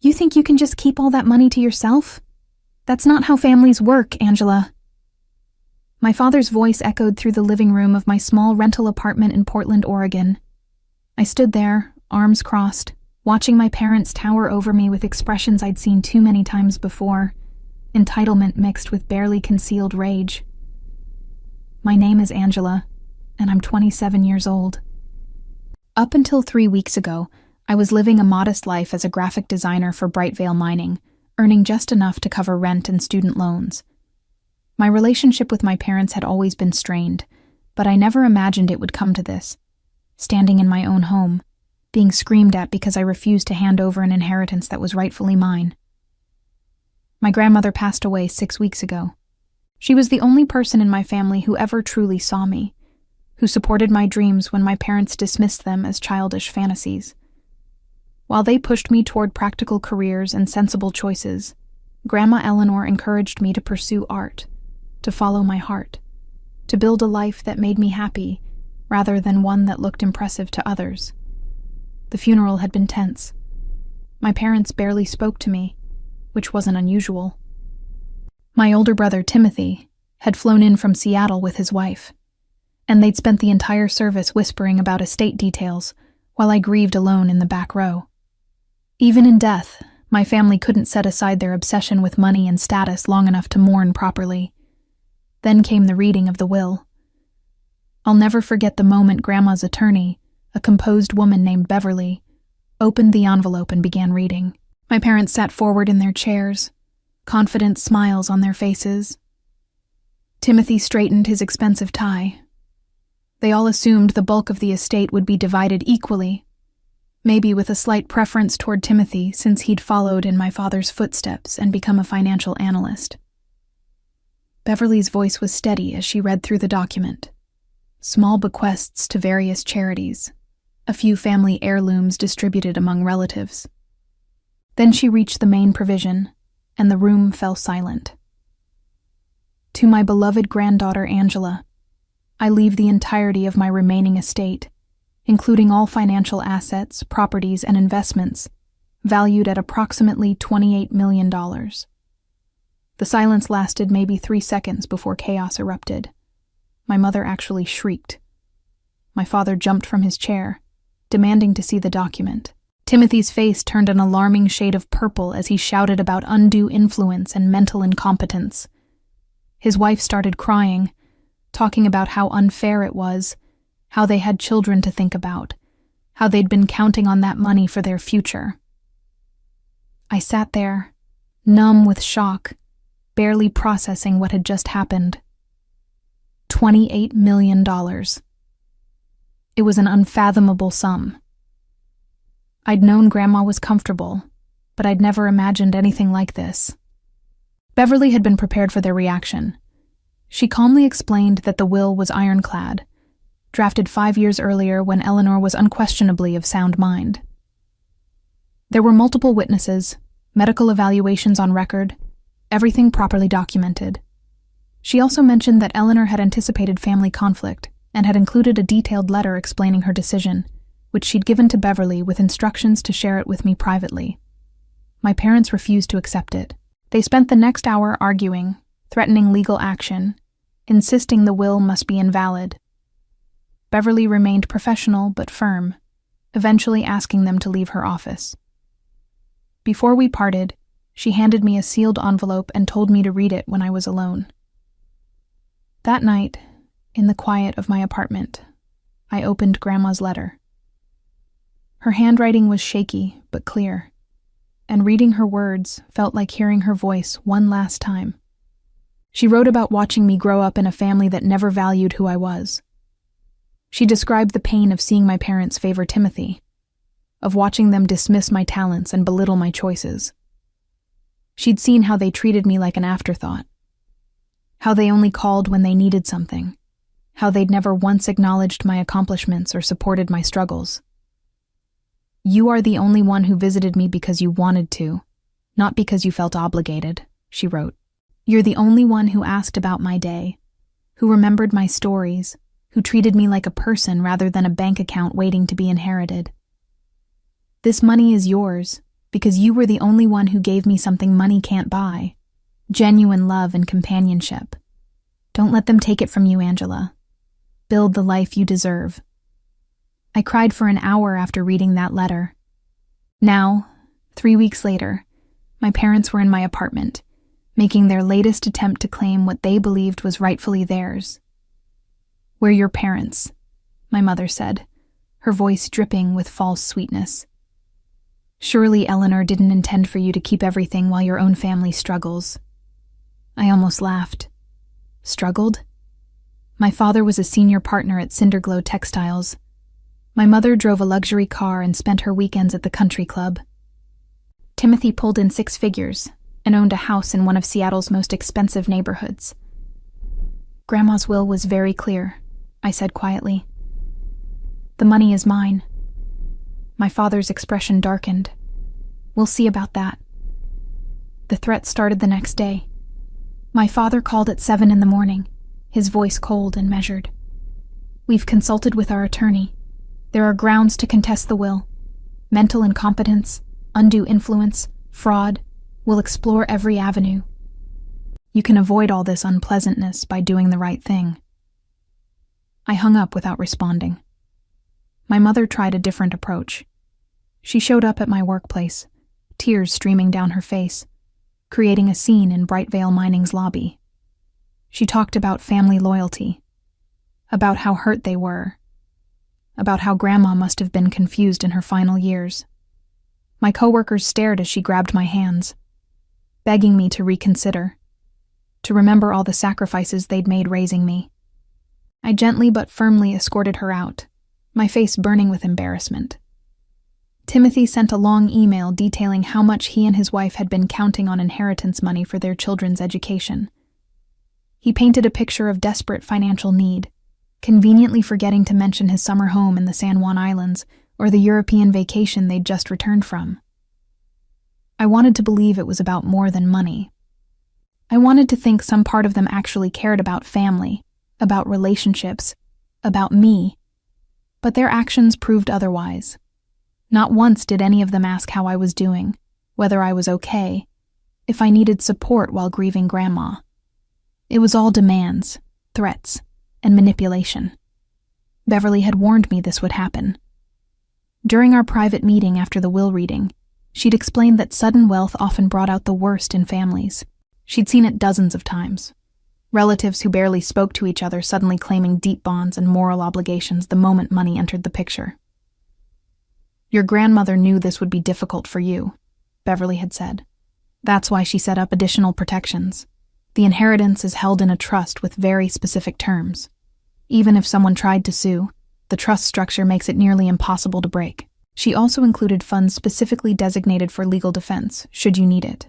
You think you can just keep all that money to yourself? That's not how families work, Angela. My father's voice echoed through the living room of my small rental apartment in Portland, Oregon. I stood there, arms crossed, watching my parents tower over me with expressions I'd seen too many times before, entitlement mixed with barely concealed rage. My name is Angela, and I'm 27 years old. Up until 3 weeks ago, I was living a modest life as a graphic designer for Brightvale Mining, earning just enough to cover rent and student loans. My relationship with my parents had always been strained, but I never imagined it would come to this. Standing in my own home, being screamed at because I refused to hand over an inheritance that was rightfully mine. My grandmother passed away 6 weeks ago. She was the only person in my family who ever truly saw me, who supported my dreams when my parents dismissed them as childish fantasies. While they pushed me toward practical careers and sensible choices, Grandma Eleanor encouraged me to pursue art, to follow my heart, to build a life that made me happy, rather than one that looked impressive to others. The funeral had been tense. My parents barely spoke to me, which wasn't unusual. My older brother, Timothy, had flown in from Seattle with his wife, and they'd spent the entire service whispering about estate details while I grieved alone in the back row. Even in death, my family couldn't set aside their obsession with money and status long enough to mourn properly. Then came the reading of the will. I'll never forget the moment Grandma's attorney, a composed woman named Beverly, opened the envelope and began reading. My parents sat forward in their chairs, confident smiles on their faces. Timothy straightened his expensive tie. They all assumed the bulk of the estate would be divided equally, maybe with a slight preference toward Timothy since he'd followed in my father's footsteps and become a financial analyst. Beverly's voice was steady as she read through the document. Small bequests to various charities, a few family heirlooms distributed among relatives. Then she reached the main provision, and the room fell silent. To my beloved granddaughter Angela, I leave the entirety of my remaining estate, including all financial assets, properties, and investments, valued at approximately $28 million. The silence lasted maybe 3 seconds before chaos erupted. My mother actually shrieked. My father jumped from his chair, demanding to see the document. Timothy's face turned an alarming shade of purple as he shouted about undue influence and mental incompetence. His wife started crying, talking about how unfair it was, how they had children to think about, how they'd been counting on that money for their future. I sat there, numb with shock, barely processing what had just happened. $28 million. It was an unfathomable sum. I'd known Grandma was comfortable, but I'd never imagined anything like this. Beverly had been prepared for their reaction. She calmly explained that the will was ironclad, drafted 5 years earlier when Eleanor was unquestionably of sound mind. There were multiple witnesses, medical evaluations on record, everything properly documented. She also mentioned that Eleanor had anticipated family conflict and had included a detailed letter explaining her decision, which she'd given to Beverly with instructions to share it with me privately. My parents refused to accept it. They spent the next hour arguing, threatening legal action, insisting the will must be invalid. Beverly remained professional but firm, eventually asking them to leave her office. Before we parted, she handed me a sealed envelope and told me to read it when I was alone. That night, in the quiet of my apartment, I opened Grandma's letter. Her handwriting was shaky but clear, and reading her words felt like hearing her voice one last time. She wrote about watching me grow up in a family that never valued who I was. She described the pain of seeing my parents favor Timothy, of watching them dismiss my talents and belittle my choices. She'd seen how they treated me like an afterthought, how they only called when they needed something, how they'd never once acknowledged my accomplishments or supported my struggles. "You are the only one who visited me because you wanted to, not because you felt obligated," she wrote. "You're the only one who asked about my day, who remembered my stories, who treated me like a person rather than a bank account waiting to be inherited. This money is yours because you were the only one who gave me something money can't buy. Genuine love and companionship. Don't let them take it from you, Angela. Build the life you deserve. I cried for an hour after reading that letter. Now, 3 weeks later, my parents were in my apartment, making their latest attempt to claim what they believed was rightfully theirs. "We're your parents," my mother said, her voice dripping with false sweetness. "Surely Eleanor didn't intend for you to keep everything while your own family struggles." I almost laughed. Struggled? My father was a senior partner at Cinderglow Textiles. My mother drove a luxury car and spent her weekends at the country club. Timothy pulled in 6 figures and owned a house in one of Seattle's most expensive neighborhoods. "Grandma's will was very clear," I said quietly. "The money is mine." My father's expression darkened. "We'll see about that." The threat started the next day. My father called at 7 in the morning, his voice cold and measured. "We've consulted with our attorney. There are grounds to contest the will. Mental incompetence, undue influence, fraud. We'll explore every avenue. You can avoid all this unpleasantness by doing the right thing." I hung up without responding. My mother tried a different approach. She showed up at my workplace, tears streaming down her face, creating a scene in Brightvale Mining's lobby. She talked about family loyalty, about how hurt they were, about how Grandma must have been confused in her final years. My coworkers stared as she grabbed my hands, begging me to reconsider, to remember all the sacrifices they'd made raising me. I gently but firmly escorted her out, my face burning with embarrassment. Timothy sent a long email detailing how much he and his wife had been counting on inheritance money for their children's education. He painted a picture of desperate financial need, conveniently forgetting to mention his summer home in the San Juan Islands or the European vacation they'd just returned from. I wanted to believe it was about more than money. I wanted to think some part of them actually cared about family, about relationships, about me, but their actions proved otherwise. Not once did any of them ask how I was doing, whether I was okay, if I needed support while grieving Grandma. It was all demands, threats, and manipulation. Beverly had warned me this would happen. During our private meeting after the will reading, she'd explained that sudden wealth often brought out the worst in families. She'd seen it dozens of times. Relatives who barely spoke to each other suddenly claiming deep bonds and moral obligations the moment money entered the picture. "Your grandmother knew this would be difficult for you," Beverly had said. "That's why she set up additional protections. The inheritance is held in a trust with very specific terms. Even if someone tried to sue, the trust structure makes it nearly impossible to break. She also included funds specifically designated for legal defense, should you need it."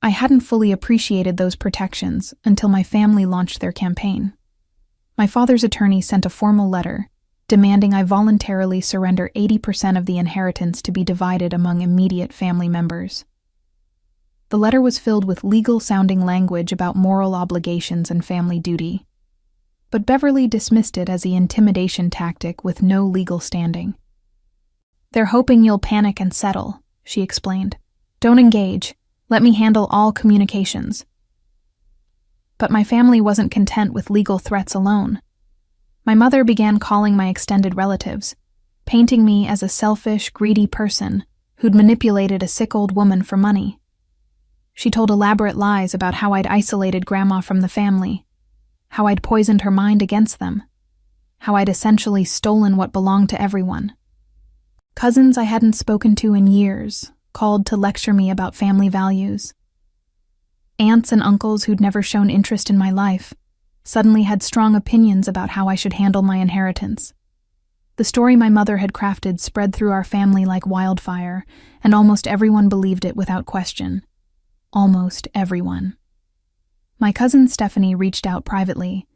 I hadn't fully appreciated those protections until my family launched their campaign. My father's attorney sent a formal letter demanding I voluntarily surrender 80% of the inheritance to be divided among immediate family members. The letter was filled with legal-sounding language about moral obligations and family duty, but Beverly dismissed it as an intimidation tactic with no legal standing. "They're hoping you'll panic and settle," she explained. "Don't engage. Let me handle all communications." But my family wasn't content with legal threats alone. My mother began calling my extended relatives, painting me as a selfish, greedy person who'd manipulated a sick old woman for money. She told elaborate lies about how I'd isolated Grandma from the family, how I'd poisoned her mind against them, how I'd essentially stolen what belonged to everyone. Cousins I hadn't spoken to in years called to lecture me about family values. Aunts and uncles who'd never shown interest in my life suddenly had strong opinions about how I should handle my inheritance. The story my mother had crafted spread through our family like wildfire, and almost everyone believed it without question. Almost everyone. My cousin Stephanie reached out privately.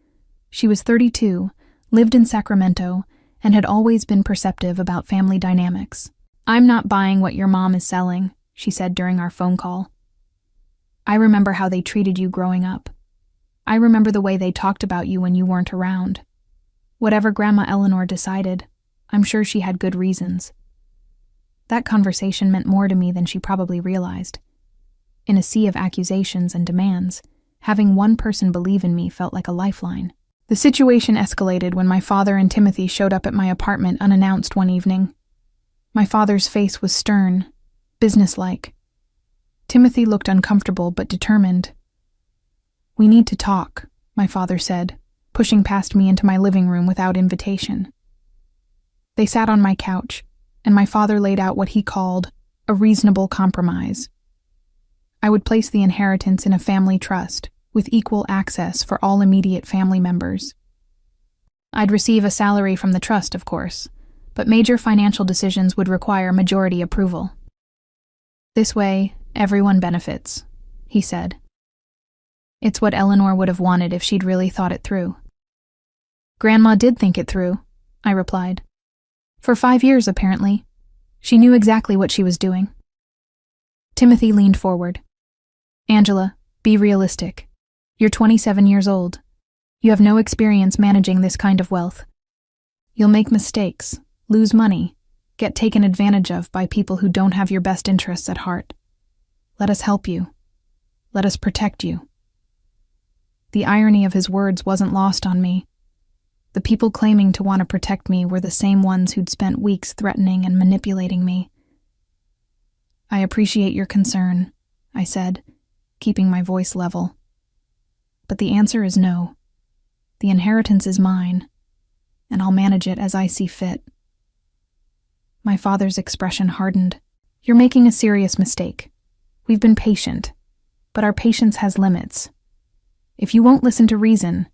She was 32, lived in Sacramento, and had always been perceptive about family dynamics. "I'm not buying what your mom is selling," she said during our phone call. "I remember how they treated you growing up. I remember the way they talked about you when you weren't around. Whatever Grandma Eleanor decided, I'm sure she had good reasons." That conversation meant more to me than she probably realized. In a sea of accusations and demands, having one person believe in me felt like a lifeline. The situation escalated when my father and Timothy showed up at my apartment unannounced one evening. My father's face was stern, businesslike. Timothy looked uncomfortable but determined. "We need to talk," my father said, pushing past me into my living room without invitation. They sat on my couch, and my father laid out what he called a reasonable compromise. I would place the inheritance in a family trust, with equal access for all immediate family members. I'd receive a salary from the trust, of course, but major financial decisions would require majority approval. "This way, everyone benefits," he said. "It's what Eleanor would have wanted if she'd really thought it through." "Grandma did think it through," I replied. "For 5 years, apparently. She knew exactly what she was doing." Timothy leaned forward. "Angela, be realistic. You're 27 years old. You have no experience managing this kind of wealth. You'll make mistakes, lose money, get taken advantage of by people who don't have your best interests at heart. Let us help you. Let us protect you." The irony of his words wasn't lost on me. The people claiming to want to protect me were the same ones who'd spent weeks threatening and manipulating me. "I appreciate your concern," I said, keeping my voice level. "But the answer is no. The inheritance is mine, and I'll manage it as I see fit." My father's expression hardened. "You're making a serious mistake. We've been patient, but our patience has limits. If you won't listen to reason,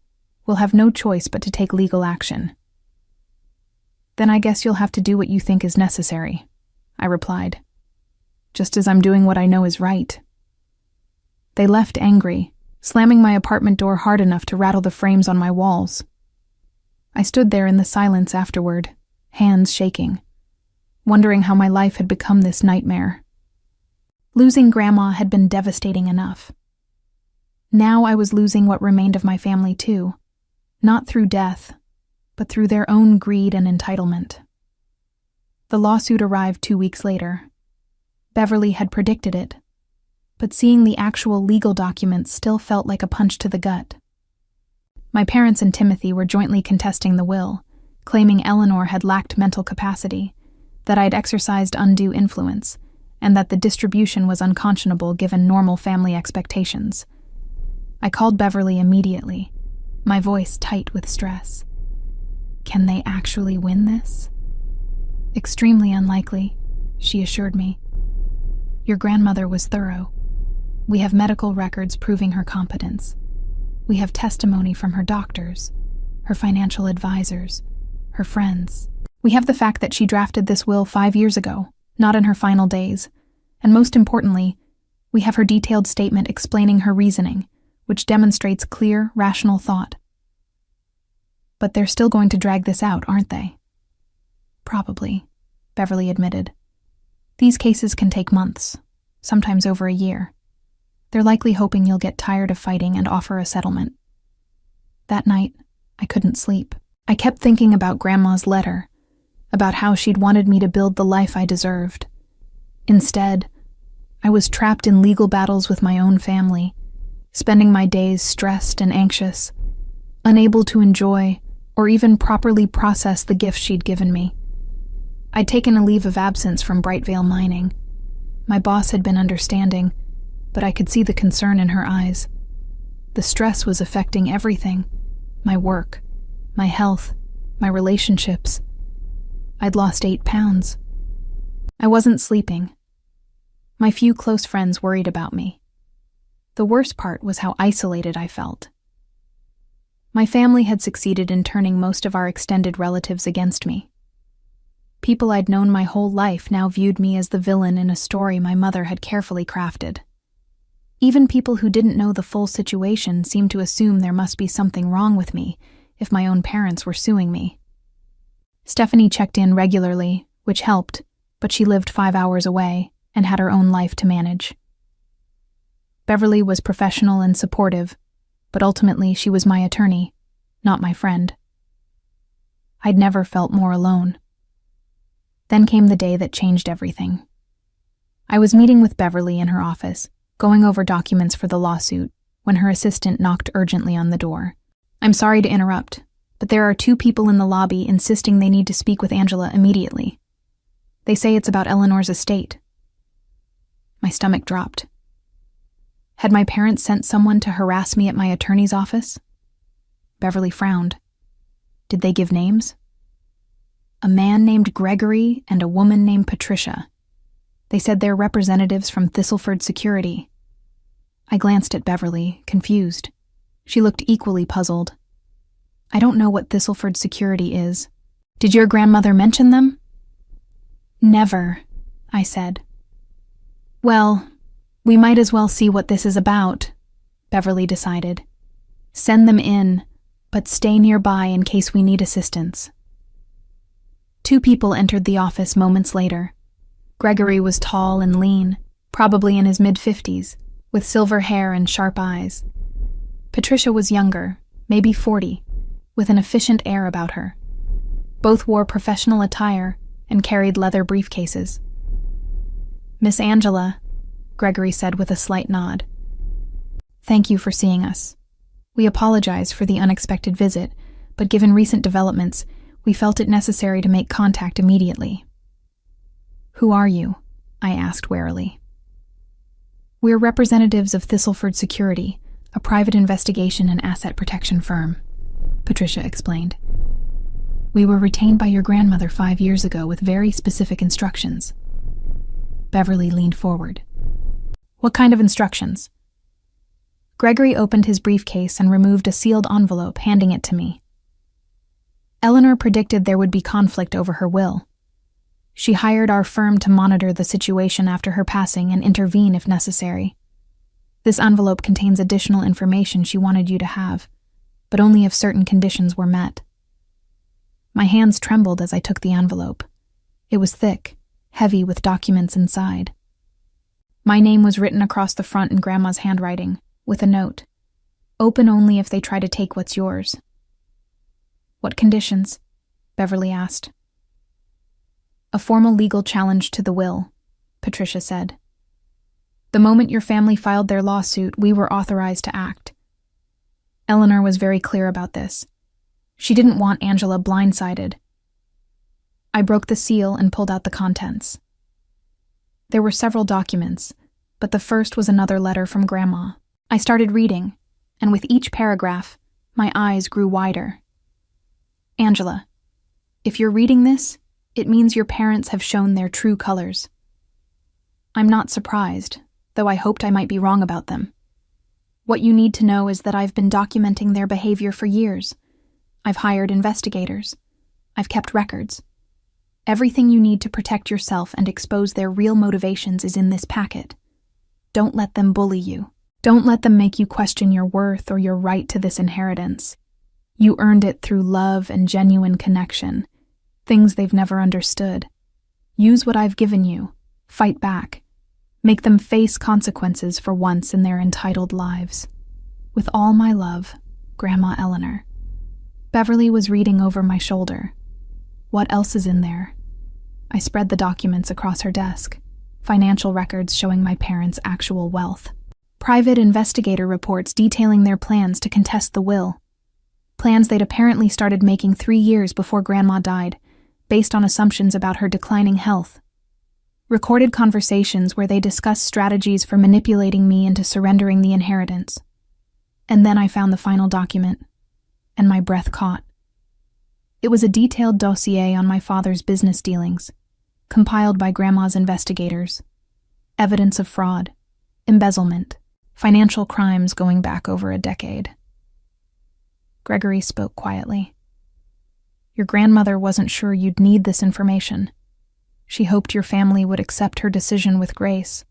we'll have no choice but to take legal action." "Then I guess you'll have to do what you think is necessary," I replied, "just as I'm doing what I know is right." They left angry, slamming my apartment door hard enough to rattle the frames on my walls. I stood there in the silence afterward, hands shaking, wondering how my life had become this nightmare. Losing Grandma had been devastating enough. Now I was losing what remained of my family too, not through death, but through their own greed and entitlement. The lawsuit arrived 2 weeks later. Beverly had predicted it, but seeing the actual legal documents still felt like a punch to the gut. My parents and Timothy were jointly contesting the will, claiming Eleanor had lacked mental capacity, that I'd exercised undue influence, and that the distribution was unconscionable given normal family expectations. I called Beverly immediately, my voice tight with stress. "Can they actually win this?" "Extremely unlikely," she assured me. "Your grandmother was thorough. We have medical records proving her competence. We have testimony from her doctors, her financial advisors, her friends. We have the fact that she drafted this will 5 years ago, not in her final days. And most importantly, we have her detailed statement explaining her reasoning, which demonstrates clear, rational thought." "But they're still going to drag this out, aren't they?" "Probably," Beverly admitted. "These cases can take months, sometimes over a year. They're likely hoping you'll get tired of fighting and offer a settlement." That night, I couldn't sleep. I kept thinking about Grandma's letter, about how she'd wanted me to build the life I deserved. Instead, I was trapped in legal battles with my own family, spending my days stressed and anxious, unable to enjoy or even properly process the gifts she'd given me. I'd taken a leave of absence from Brightvale Mining. My boss had been understanding, but I could see the concern in her eyes. The stress was affecting everything: my work, my health, my relationships. I'd lost 8 pounds. I wasn't sleeping. My few close friends worried about me. The worst part was how isolated I felt. My family had succeeded in turning most of our extended relatives against me. People I'd known my whole life now viewed me as the villain in a story my mother had carefully crafted. Even people who didn't know the full situation seemed to assume there must be something wrong with me if my own parents were suing me. Stephanie checked in regularly, which helped, but she lived 5 hours away and had her own life to manage. Beverly was professional and supportive, but ultimately she was my attorney, not my friend. I'd never felt more alone. Then came the day that changed everything. I was meeting with Beverly in her office, going over documents for the lawsuit, when her assistant knocked urgently on the door. "I'm sorry to interrupt, but there are 2 people in the lobby insisting they need to speak with Angela immediately. They say it's about Eleanor's estate." My stomach dropped. Had my parents sent someone to harass me at my attorney's office? Beverly frowned. Did they give names? A man named Gregory and a woman named Patricia. They said they're representatives from Thistleford Security. I glanced at Beverly, confused. She looked equally puzzled. "I don't know what Thistleford Security is. Did your grandmother mention them?" "Never," I said. "Well, we might as well see what this is about," Beverly decided. "Send them in, but stay nearby in case we need assistance." 2 people entered the office moments later. Gregory was tall and lean, probably in his mid-50s, with silver hair and sharp eyes. Patricia was younger, maybe 40, with an efficient air about her. Both wore professional attire and carried leather briefcases. "Miss Angela," Gregory said with a slight nod. "Thank you for seeing us. We apologize for the unexpected visit, but given recent developments, we felt it necessary to make contact immediately." "Who are you?" I asked warily. "We're representatives of Thistleford Security, a private investigation and asset protection firm," Patricia explained. "We were retained by your grandmother 5 years ago with very specific instructions." Beverly leaned forward. "What kind of instructions?" Gregory opened his briefcase and removed a sealed envelope, handing it to me. "Eleanor predicted there would be conflict over her will. She hired our firm to monitor the situation after her passing and intervene if necessary. This envelope contains additional information she wanted you to have, but only if certain conditions were met." My hands trembled as I took the envelope. It was thick, heavy with documents inside. My name was written across the front in Grandma's handwriting, with a note: "Open only if they try to take what's yours." "What conditions?" Beverly asked. "A formal legal challenge to the will," Patricia said. "The moment your family filed their lawsuit, we were authorized to act. Eleanor was very clear about this. She didn't want Angela blindsided." I broke the seal and pulled out the contents. There were several documents, but the first was another letter from Grandma. I started reading, and with each paragraph, my eyes grew wider. "Angela, if you're reading this, it means your parents have shown their true colors. I'm not surprised, though I hoped I might be wrong about them. What you need to know is that I've been documenting their behavior for years. I've hired investigators. I've kept records. Everything you need to protect yourself and expose their real motivations is in this packet. Don't let them bully you. Don't let them make you question your worth or your right to this inheritance. You earned it through love and genuine connection, things they've never understood. Use what I've given you. Fight back. Make them face consequences for once in their entitled lives. With all my love, Grandma Eleanor." Beverly was reading over my shoulder. "What else is in there?" I spread the documents across her desk, financial records showing my parents' actual wealth. Private investigator reports detailing their plans to contest the will. Plans they'd apparently started making 3 years before Grandma died, based on assumptions about her declining health. Recorded conversations where they discussed strategies for manipulating me into surrendering the inheritance. And then I found the final document, and my breath caught. It was a detailed dossier on my father's business dealings, compiled by Grandma's investigators. Evidence of fraud, embezzlement, financial crimes going back over a decade. Gregory spoke quietly. "Your grandmother wasn't sure you'd need this information. She hoped your family would accept her decision with grace,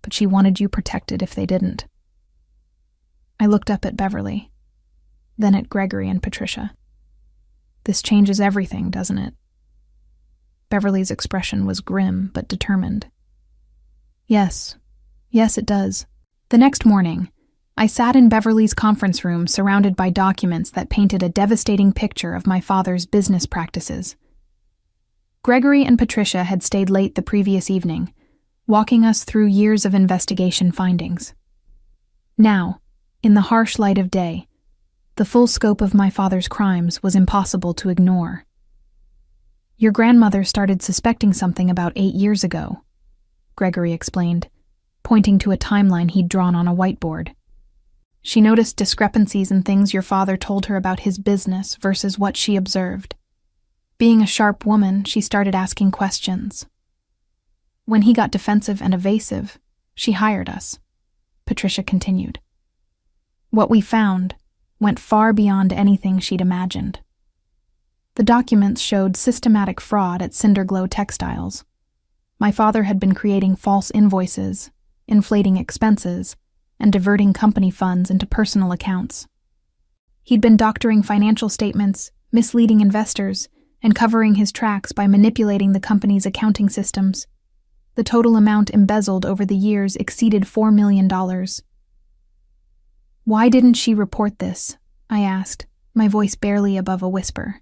but she wanted you protected if they didn't." I looked up at Beverly, then at Gregory and Patricia. "This changes everything, doesn't it?" Beverly's expression was grim but determined. Yes, it does." The next morning, I sat in Beverly's conference room surrounded by documents that painted a devastating picture of my father's business practices. Gregory and Patricia had stayed late the previous evening, walking us through years of investigation findings. Now, in the harsh light of day, the full scope of my father's crimes was impossible to ignore. Your grandmother started suspecting something about 8 years ago, Gregory explained, pointing to a timeline he'd drawn on a whiteboard. She noticed discrepancies in things your father told her about his business versus what she observed. Being a sharp woman, she started asking questions. When he got defensive and evasive, she hired us, Patricia continued. What we found went far beyond anything she'd imagined. The documents showed systematic fraud at Cinderglow Textiles. My father had been creating false invoices, inflating expenses, and diverting company funds into personal accounts. He'd been doctoring financial statements, misleading investors, and covering his tracks by manipulating the company's accounting systems. The total amount embezzled over the years exceeded $4 million. Why didn't she report this? I asked, my voice barely above a whisper.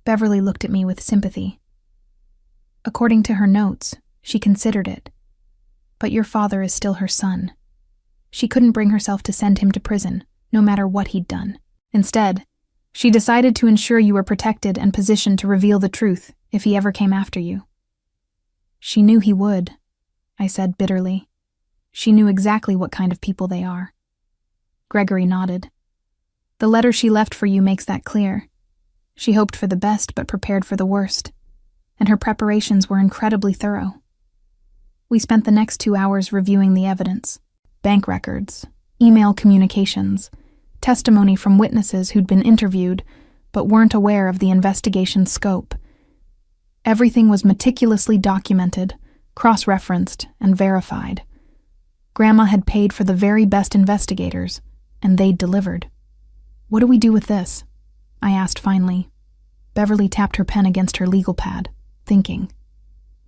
Beverly looked at me with sympathy. According to her notes, she considered it. But your father is still her son. She couldn't bring herself to send him to prison, no matter what he'd done. Instead, she decided to ensure you were protected and positioned to reveal the truth if he ever came after you. She knew he would, I said bitterly. She knew exactly what kind of people they are. Gregory nodded. The letter she left for you makes that clear. She hoped for the best but prepared for the worst, and her preparations were incredibly thorough. We spent the next 2 hours reviewing the evidence, bank records, email communications, testimony from witnesses who'd been interviewed but weren't aware of the investigation's scope. Everything was meticulously documented, cross-referenced, and verified. Grandma had paid for the very best investigators, and they'd delivered. What do we do with this? I asked finally. Beverly tapped her pen against her legal pad, thinking.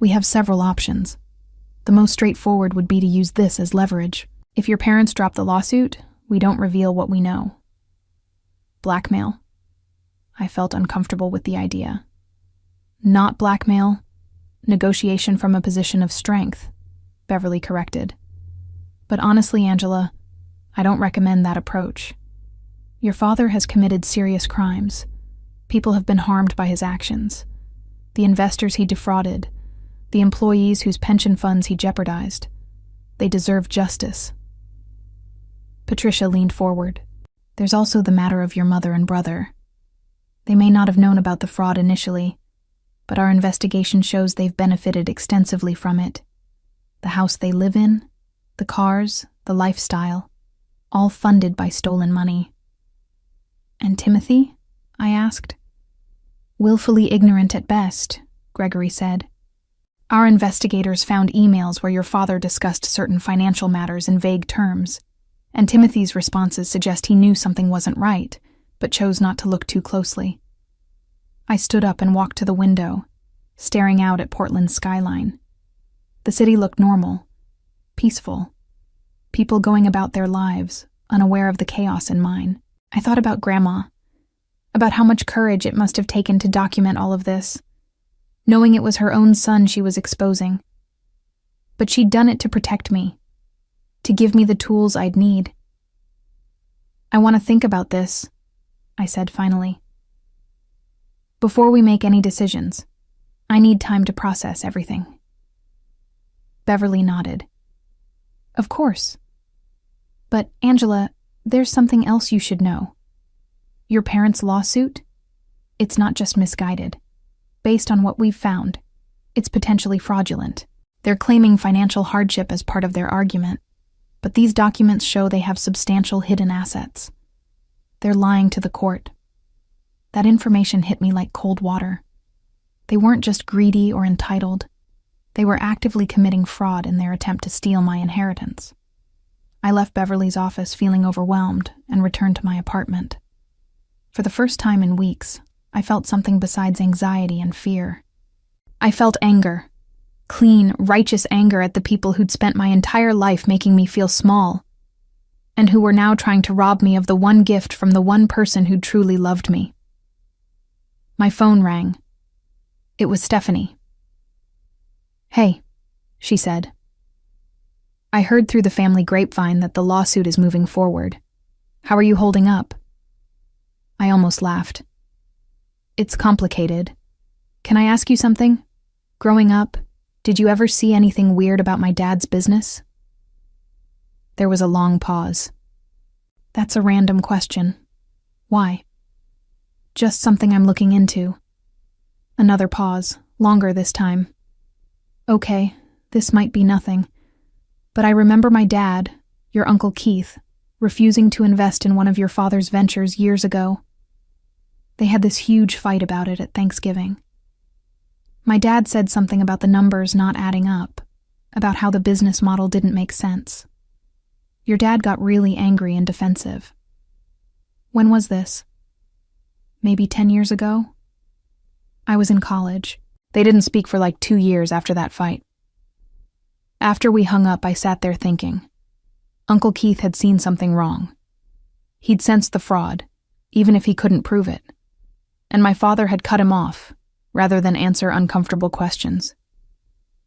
We have several options. The most straightforward would be to use this as leverage. If your parents drop the lawsuit, we don't reveal what we know. Blackmail? I felt uncomfortable with the idea. Not blackmail. Negotiation from a position of strength, Beverly corrected. But honestly, Angela, I don't recommend that approach. Your father has committed serious crimes. People have been harmed by his actions. The investors he defrauded, the employees whose pension funds he jeopardized. They deserve justice. Patricia leaned forward. There's also the matter of your mother and brother. They may not have known about the fraud initially, but our investigation shows they've benefited extensively from it. The house they live in, the cars, the lifestyle, all funded by stolen money. And Timothy? I asked. Willfully ignorant at best, Gregory said. Our investigators found emails where your father discussed certain financial matters in vague terms, and Timothy's responses suggest he knew something wasn't right, but chose not to look too closely. I stood up and walked to the window, staring out at Portland's skyline. The city looked normal, peaceful. People going about their lives, unaware of the chaos in mine. I thought about Grandma, about how much courage it must have taken to document all of this, knowing it was her own son she was exposing. But she'd done it to protect me, to give me the tools I'd need. I want to think about this, I said finally. Before we make any decisions, I need time to process everything. Beverly nodded. Of course. But, Angela, there's something else you should know. Your parents' lawsuit? It's not just misguided. Based on what we've found, it's potentially fraudulent. They're claiming financial hardship as part of their argument, but these documents show they have substantial hidden assets. They're lying to the court. That information hit me like cold water. They weren't just greedy or entitled. They were actively committing fraud in their attempt to steal my inheritance. I left Beverly's office feeling overwhelmed and returned to my apartment. For the first time in weeks, I felt something besides anxiety and fear. I felt anger. Clean, righteous anger at the people who'd spent my entire life making me feel small, and who were now trying to rob me of the one gift from the one person who truly loved me. My phone rang. It was Stephanie. "Hey," she said. "I heard through the family grapevine that the lawsuit is moving forward. How are you holding up?" I almost laughed. "It's complicated. Can I ask you something? Growing up, did you ever see anything weird about my dad's business?" There was a long pause. "That's a random question. Why?" "Just something I'm looking into." Another pause, longer this time. "Okay, this might be nothing, but I remember my dad, your Uncle Keith, refusing to invest in one of your father's ventures years ago. They had this huge fight about it at Thanksgiving. My dad said something about the numbers not adding up, about how the business model didn't make sense. Your dad got really angry and defensive. When was this? Maybe 10 years ago? I was in college. They didn't speak for like 2 years after that fight. After we hung up, I sat there thinking. Uncle Keith had seen something wrong. He'd sensed the fraud, even if he couldn't prove it. And my father had cut him off, rather than answer uncomfortable questions.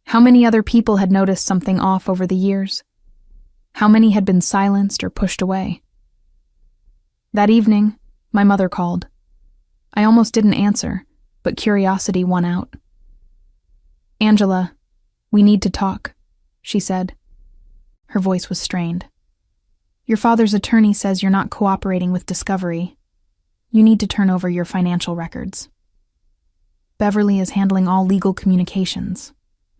How many other people had noticed something off over the years? How many had been silenced or pushed away? That evening, my mother called. I almost didn't answer, but curiosity won out. "Angela, we need to talk," she said. Her voice was strained. "Your father's attorney says you're not cooperating with discovery. You need to turn over your financial records." "Beverly is handling all legal communications,"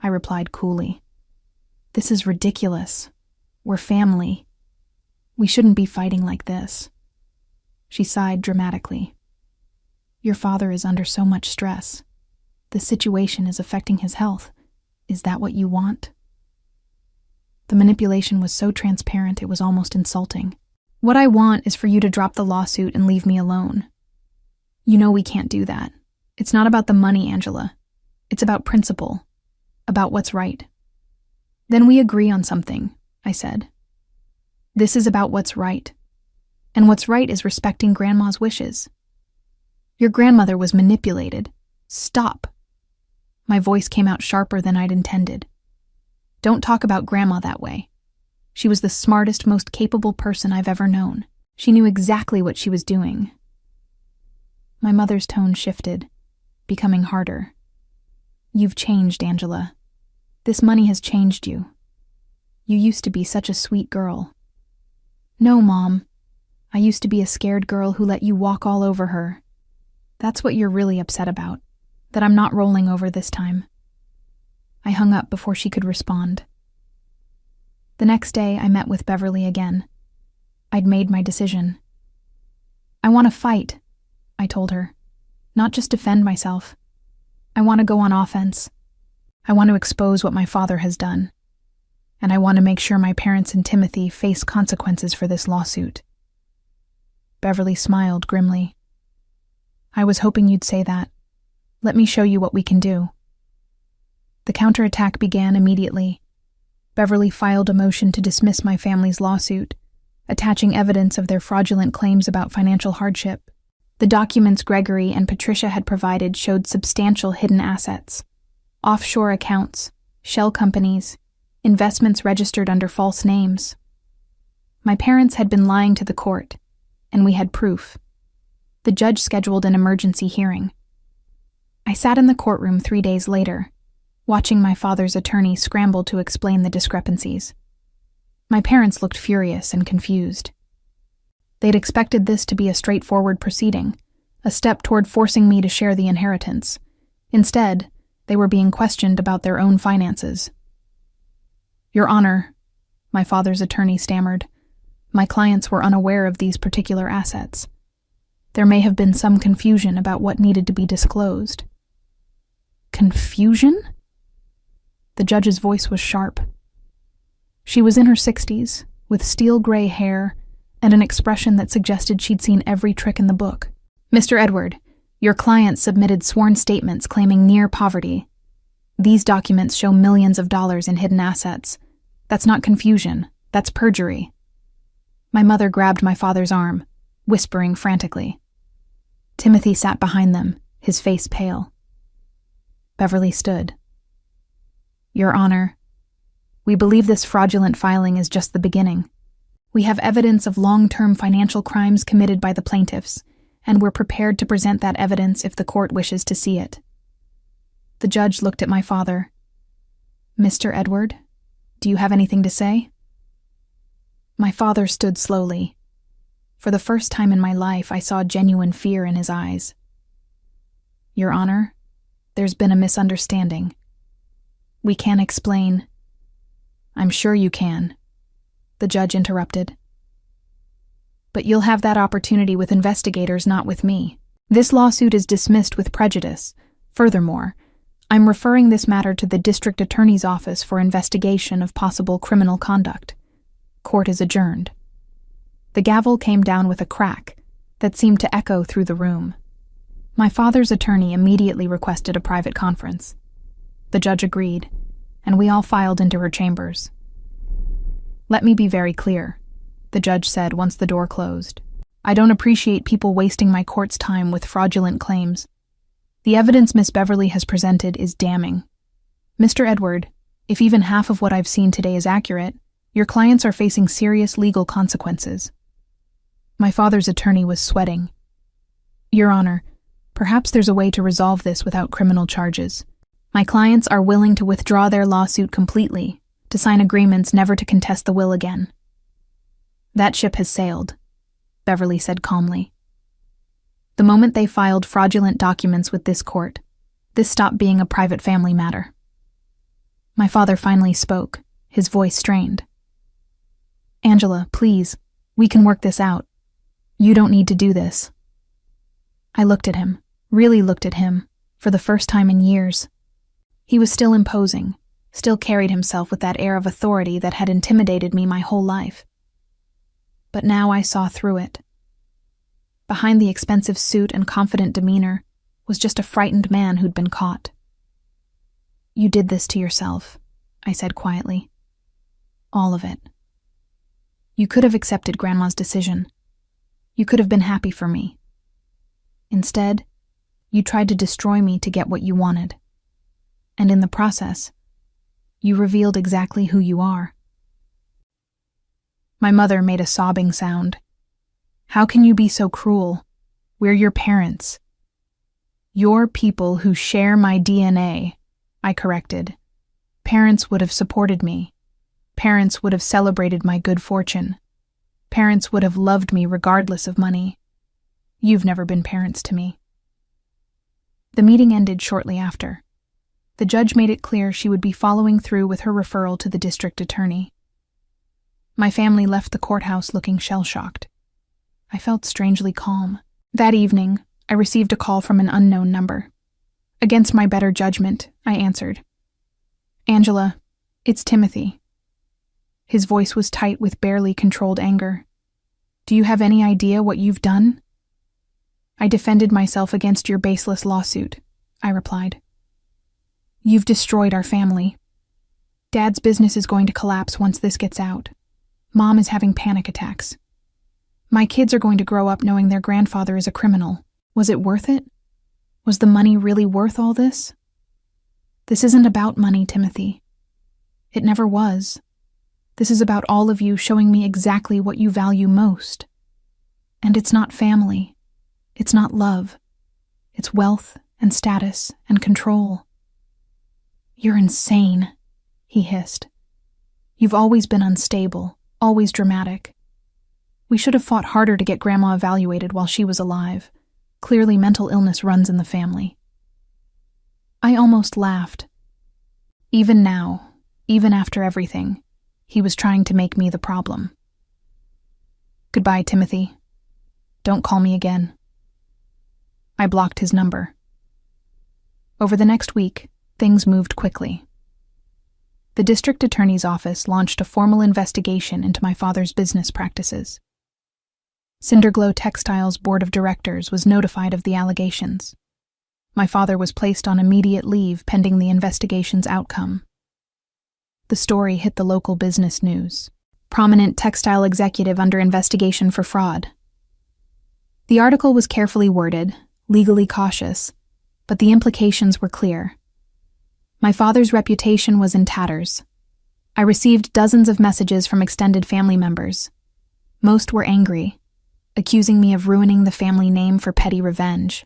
I replied coolly. "This is ridiculous. We're family. We shouldn't be fighting like this." She sighed dramatically. "Your father is under so much stress. The situation is affecting his health. Is that what you want?" The manipulation was so transparent it was almost insulting. "What I want is for you to drop the lawsuit and leave me alone. You know we can't do that. It's not about the money, Angela. It's about principle, about what's right." "Then we agree on something," I said. "This is about what's right. And what's right is respecting Grandma's wishes. Your grandmother was manipulated. Stop." My voice came out sharper than I'd intended. "Don't talk about Grandma that way. She was the smartest, most capable person I've ever known. She knew exactly what she was doing." My mother's tone shifted, becoming harder. "You've changed, Angela. This money has changed you. You used to be such a sweet girl." "No, Mom. I used to be a scared girl who let you walk all over her. That's what you're really upset about, that I'm not rolling over this time." I hung up before she could respond. The next day, I met with Beverly again. I'd made my decision. "I want to fight," I told her. "Not just defend myself. I want to go on offense. I want to expose what my father has done. And I want to make sure my parents and Timothy face consequences for this lawsuit." Beverly smiled grimly. "I was hoping you'd say that. Let me show you what we can do." The counterattack began immediately. Beverly filed a motion to dismiss my family's lawsuit, attaching evidence of their fraudulent claims about financial hardship. The documents Gregory and Patricia had provided showed substantial hidden assets, offshore accounts, shell companies, investments registered under false names. My parents had been lying to the court, and we had proof. The judge scheduled an emergency hearing. I sat in the courtroom 3 days later, watching my father's attorney scramble to explain the discrepancies. My parents looked furious and confused. They'd expected this to be a straightforward proceeding, a step toward forcing me to share the inheritance. Instead, they were being questioned about their own finances. "Your Honor," my father's attorney stammered, "my clients were unaware of these particular assets. There may have been some confusion about what needed to be disclosed." "Confusion?" The judge's voice was sharp. She was in her 60s, with steel gray hair and an expression that suggested she'd seen every trick in the book. "Mr. Edward, your client submitted sworn statements claiming near poverty. These documents show millions of dollars in hidden assets. That's not confusion, that's perjury." My mother grabbed my father's arm, whispering frantically. Timothy sat behind them, his face pale. Beverly stood. Your Honor, we believe this fraudulent filing is just the beginning. We have evidence of long-term financial crimes committed by the plaintiffs, and we're prepared to present that evidence if the court wishes to see it. The judge looked at my father. Mr. Edward, do you have anything to say? My father stood slowly. For the first time in my life, I saw genuine fear in his eyes. Your Honor, there's been a misunderstanding. We can't explain. I'm sure you can, the judge interrupted. But you'll have that opportunity with investigators, not with me. This lawsuit is dismissed with prejudice. Furthermore, I'm referring this matter to the District Attorney's Office for investigation of possible criminal conduct. Court is adjourned. The gavel came down with a crack that seemed to echo through the room. My father's attorney immediately requested a private conference. The judge agreed, and we all filed into her chambers. Let me be very clear, the judge said once the door closed. I don't appreciate people wasting my court's time with fraudulent claims. The evidence Miss Beverly has presented is damning. Mr. Edward, if even half of what I've seen today is accurate, your clients are facing serious legal consequences. My father's attorney was sweating. Your Honor, perhaps there's a way to resolve this without criminal charges. My clients are willing to withdraw their lawsuit completely, to sign agreements never to contest the will again. That ship has sailed, Beverly said calmly. The moment they filed fraudulent documents with this court, this stopped being a private family matter. My father finally spoke, his voice strained. Angela, please, we can work this out. You don't need to do this. I looked at him, really looked at him, for the first time in years. He was still imposing, still carried himself with that air of authority that had intimidated me my whole life. But now I saw through it. Behind the expensive suit and confident demeanor was just a frightened man who'd been caught. You did this to yourself, I said quietly. All of it. You could have accepted Grandma's decision. You could have been happy for me. Instead, you tried to destroy me to get what you wanted. And in the process, you revealed exactly who you are. My mother made a sobbing sound. How can you be so cruel? We're your parents. You're people who share my DNA, I corrected. Parents would have supported me. Parents would have celebrated my good fortune. Parents would have loved me regardless of money. You've never been parents to me. The meeting ended shortly after. The judge made it clear she would be following through with her referral to the district attorney. My family left the courthouse looking shell-shocked. I felt strangely calm. That evening, I received a call from an unknown number. Against my better judgment, I answered. Angela, it's Timothy. His voice was tight with barely controlled anger. Do you have any idea what you've done? I defended myself against your baseless lawsuit, I replied. You've destroyed our family. Dad's business is going to collapse once this gets out. Mom is having panic attacks. My kids are going to grow up knowing their grandfather is a criminal. Was it worth it? Was the money really worth all this? This isn't about money, Timothy. It never was. This is about all of you showing me exactly what you value most. And it's not family. It's not love. It's wealth and status and control. You're insane, he hissed. You've always been unstable, always dramatic. We should have fought harder to get Grandma evaluated while she was alive. Clearly mental illness runs in the family. I almost laughed. Even now, even after everything, he was trying to make me the problem. Goodbye, Timothy. Don't call me again. I blocked his number. Over the next week, things moved quickly. The district attorney's office launched a formal investigation into my father's business practices. Cinderglow Textiles' board of directors was notified of the allegations. My father was placed on immediate leave pending the investigation's outcome. The story hit the local business news. Prominent textile executive under investigation for fraud. The article was carefully worded, legally cautious, but the implications were clear. My father's reputation was in tatters. I received dozens of messages from extended family members. Most were angry, accusing me of ruining the family name for petty revenge.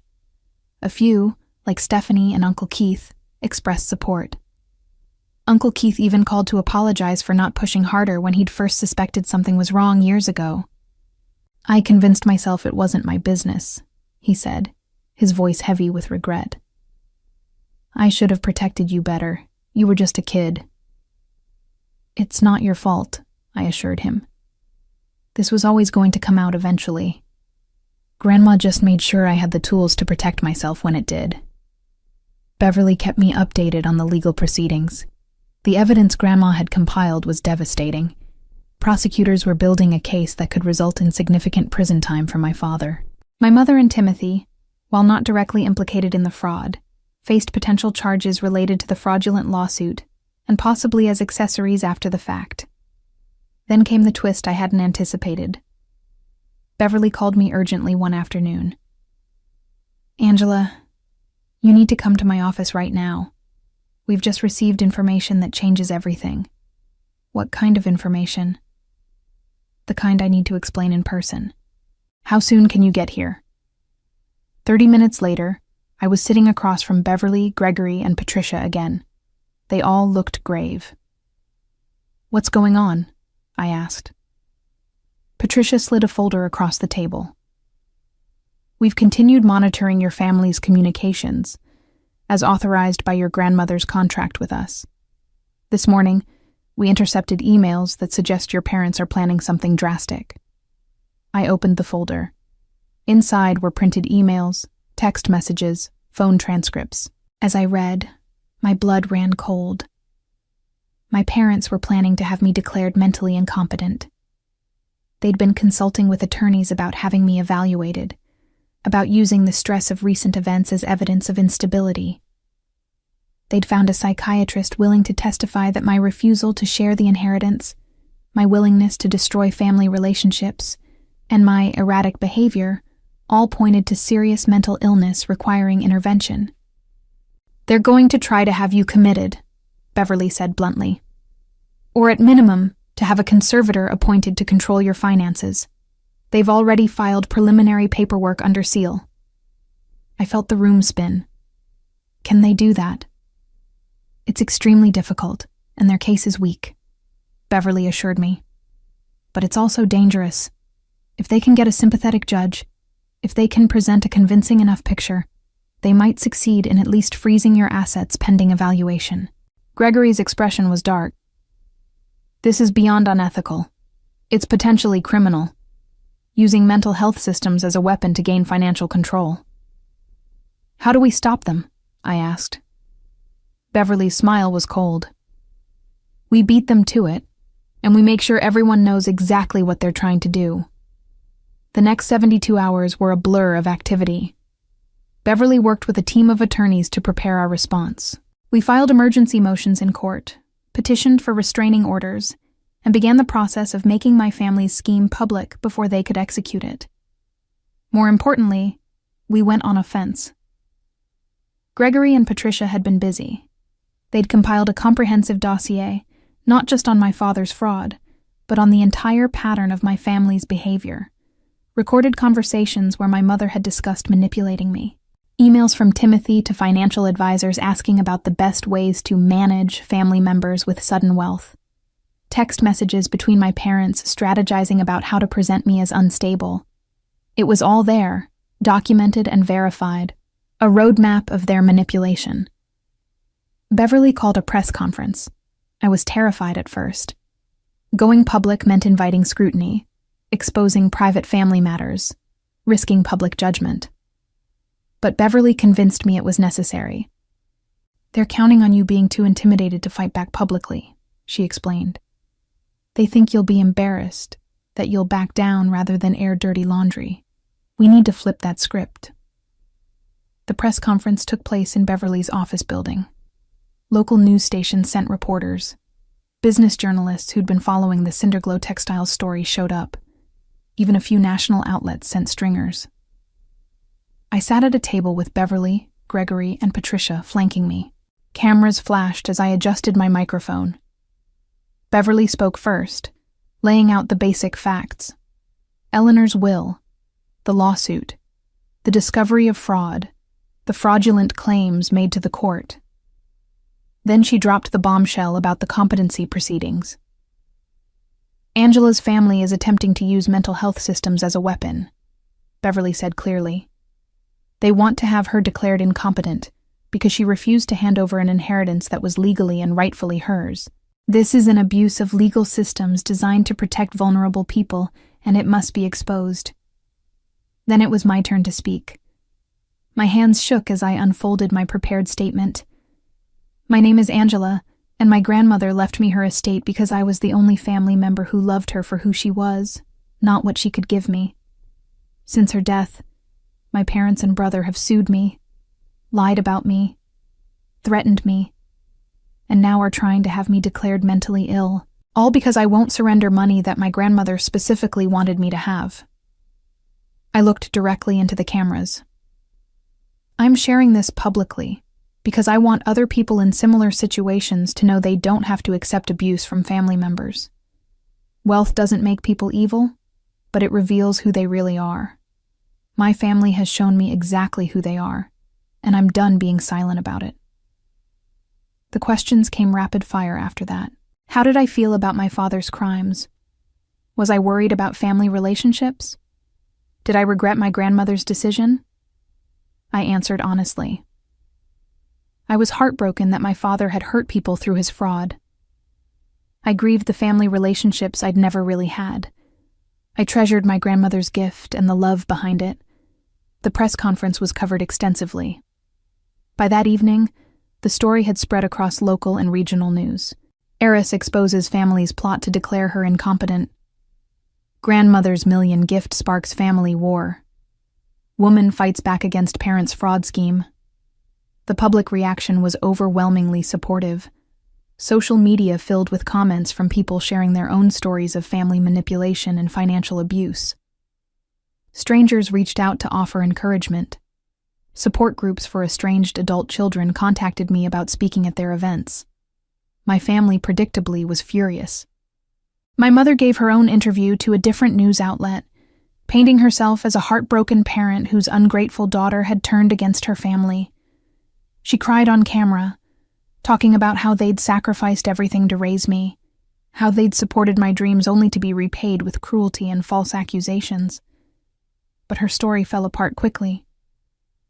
A few, like Stephanie and Uncle Keith, expressed support. Uncle Keith even called to apologize for not pushing harder when he'd first suspected something was wrong years ago. "I convinced myself it wasn't my business," he said, his voice heavy with regret. "I should have protected you better. You were just a kid." "It's not your fault," I assured him. "This was always going to come out eventually. Grandma just made sure I had the tools to protect myself when it did." Beverly kept me updated on the legal proceedings. The evidence Grandma had compiled was devastating. Prosecutors were building a case that could result in significant prison time for my father. My mother and Timothy, while not directly implicated in the fraud, faced potential charges related to the fraudulent lawsuit and possibly as accessories after the fact. Then came the twist I hadn't anticipated. Beverly called me urgently one afternoon. "Angela, you need to come to my office right now. We've just received information that changes everything." "What kind of information?" "The kind I need to explain in person." "How soon can you get here?" 30 minutes later, I was sitting across from Beverly, Gregory, and Patricia again. They all looked grave. "What's going on?" I asked. Patricia slid a folder across the table. "We've continued monitoring your family's communications, as authorized by your grandmother's contract with us. This morning, we intercepted emails that suggest your parents are planning something drastic." I opened the folder. Inside were printed emails, text messages, phone transcripts. As I read, my blood ran cold. My parents were planning to have me declared mentally incompetent. They'd been consulting with attorneys about having me evaluated, about using the stress of recent events as evidence of instability. They'd found a psychiatrist willing to testify that my refusal to share the inheritance, my willingness to destroy family relationships, and my erratic behavior all pointed to serious mental illness requiring intervention. "They're going to try to have you committed," Beverly said bluntly. "Or at minimum, to have a conservator appointed to control your finances. They've already filed preliminary paperwork under seal." I felt the room spin. "Can they do that?" "It's extremely difficult, and their case is weak," Beverly assured me. "But it's also dangerous. If they can get a sympathetic judge, if they can present a convincing enough picture, they might succeed in at least freezing your assets pending evaluation." Gregory's expression was dark. "This is beyond unethical. It's potentially criminal, using mental health systems as a weapon to gain financial control." "How do we stop them?" I asked. Beverly's smile was cold. "We beat them to it, and we make sure everyone knows exactly what they're trying to do." The next 72 hours were a blur of activity. Beverly worked with a team of attorneys to prepare our response. We filed emergency motions in court, petitioned for restraining orders, and began the process of making my family's scheme public before they could execute it. More importantly, we went on offense. Gregory and Patricia had been busy. They'd compiled a comprehensive dossier, not just on my father's fraud, but on the entire pattern of my family's behavior. Recorded conversations where my mother had discussed manipulating me. Emails from Timothy to financial advisors asking about the best ways to manage family members with sudden wealth. Text messages between my parents strategizing about how to present me as unstable. It was all there, documented and verified, a roadmap of their manipulation. Beverly called a press conference. I was terrified at first. Going public meant inviting scrutiny, exposing private family matters, risking public judgment. But Beverly convinced me it was necessary. "They're counting on you being too intimidated to fight back publicly," she explained. "They think you'll be embarrassed, that you'll back down rather than air dirty laundry. We need to flip that script." The press conference took place in Beverly's office building. Local news stations sent reporters. Business journalists who'd been following the Cinderglow Textiles story showed up. Even a few national outlets sent stringers. I sat at a table with Beverly, Gregory, and Patricia flanking me. Cameras flashed as I adjusted my microphone. Beverly spoke first, laying out the basic facts. Eleanor's will, the lawsuit, the discovery of fraud, the fraudulent claims made to the court. Then she dropped the bombshell about the competency proceedings. Angela's family is attempting to use mental health systems as a weapon, Beverly said clearly. They want to have her declared incompetent because she refused to hand over an inheritance that was legally and rightfully hers. This is an abuse of legal systems designed to protect vulnerable people, and it must be exposed. Then it was my turn to speak. My hands shook as I unfolded my prepared statement. My name is Angela, and my grandmother left me her estate because I was the only family member who loved her for who she was, not what she could give me. Since her death, my parents and brother have sued me, lied about me, threatened me, and now are trying to have me declared mentally ill, all because I won't surrender money that my grandmother specifically wanted me to have. I looked directly into the cameras. I'm sharing this publicly because I want other people in similar situations to know they don't have to accept abuse from family members. Wealth doesn't make people evil, but it reveals who they really are. My family has shown me exactly who they are, and I'm done being silent about it. The questions came rapid fire after that. How did I feel about my father's crimes? Was I worried about family relationships? Did I regret my grandmother's decision? I answered honestly. I was heartbroken that my father had hurt people through his fraud. I grieved the family relationships I'd never really had. I treasured my grandmother's gift and the love behind it. The press conference was covered extensively. By that evening, the story had spread across local and regional news. Heiress exposes family's plot to declare her incompetent. Grandmother's million gift sparks family war. Woman fights back against parents' fraud scheme. The public reaction was overwhelmingly supportive. Social media filled with comments from people sharing their own stories of family manipulation and financial abuse. Strangers reached out to offer encouragement. Support groups for estranged adult children contacted me about speaking at their events. My family, predictably, was furious. My mother gave her own interview to a different news outlet, painting herself as a heartbroken parent whose ungrateful daughter had turned against her family. She cried on camera, talking about how they'd sacrificed everything to raise me, how they'd supported my dreams only to be repaid with cruelty and false accusations. But her story fell apart quickly.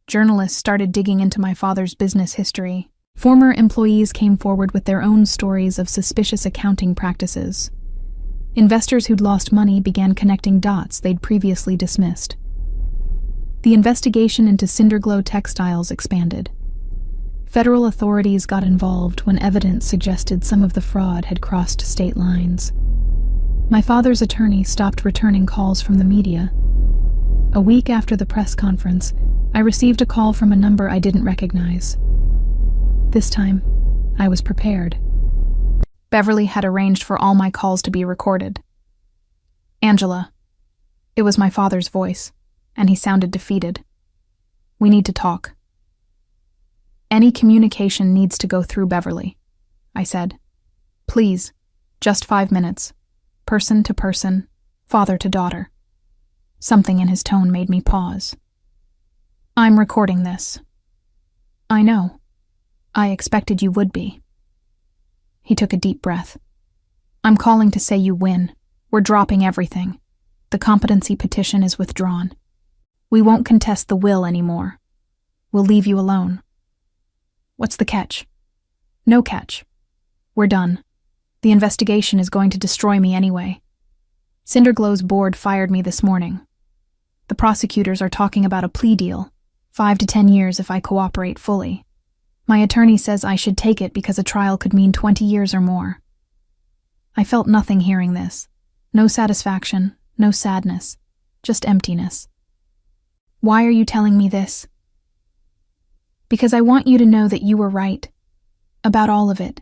Journalists started digging into my father's business history. Former employees came forward with their own stories of suspicious accounting practices. Investors who'd lost money began connecting dots they'd previously dismissed. The investigation into Cinderglow Textiles expanded. Federal authorities got involved when evidence suggested some of the fraud had crossed state lines. My father's attorney stopped returning calls from the media. A week after the press conference, I received a call from a number I didn't recognize. This time, I was prepared. Beverly had arranged for all my calls to be recorded. Angela. It was my father's voice, and he sounded defeated. We need to talk. Any communication needs to go through Beverly, I said. Please, just 5 minutes. Person to person, father to daughter. Something in his tone made me pause. I'm recording this. I know. I expected you would be. He took a deep breath. I'm calling to say you win. We're dropping everything. The competency petition is withdrawn. We won't contest the will anymore. We'll leave you alone. What's the catch? No catch. We're done. The investigation is going to destroy me anyway. Cinderglow's board fired me this morning. The prosecutors are talking about a plea deal, 5 to 10 years if I cooperate fully. My attorney says I should take it because a trial could mean 20 years or more. I felt nothing hearing this. No satisfaction, no sadness, just emptiness. Why are you telling me this? Because I want you to know that you were right. About all of it.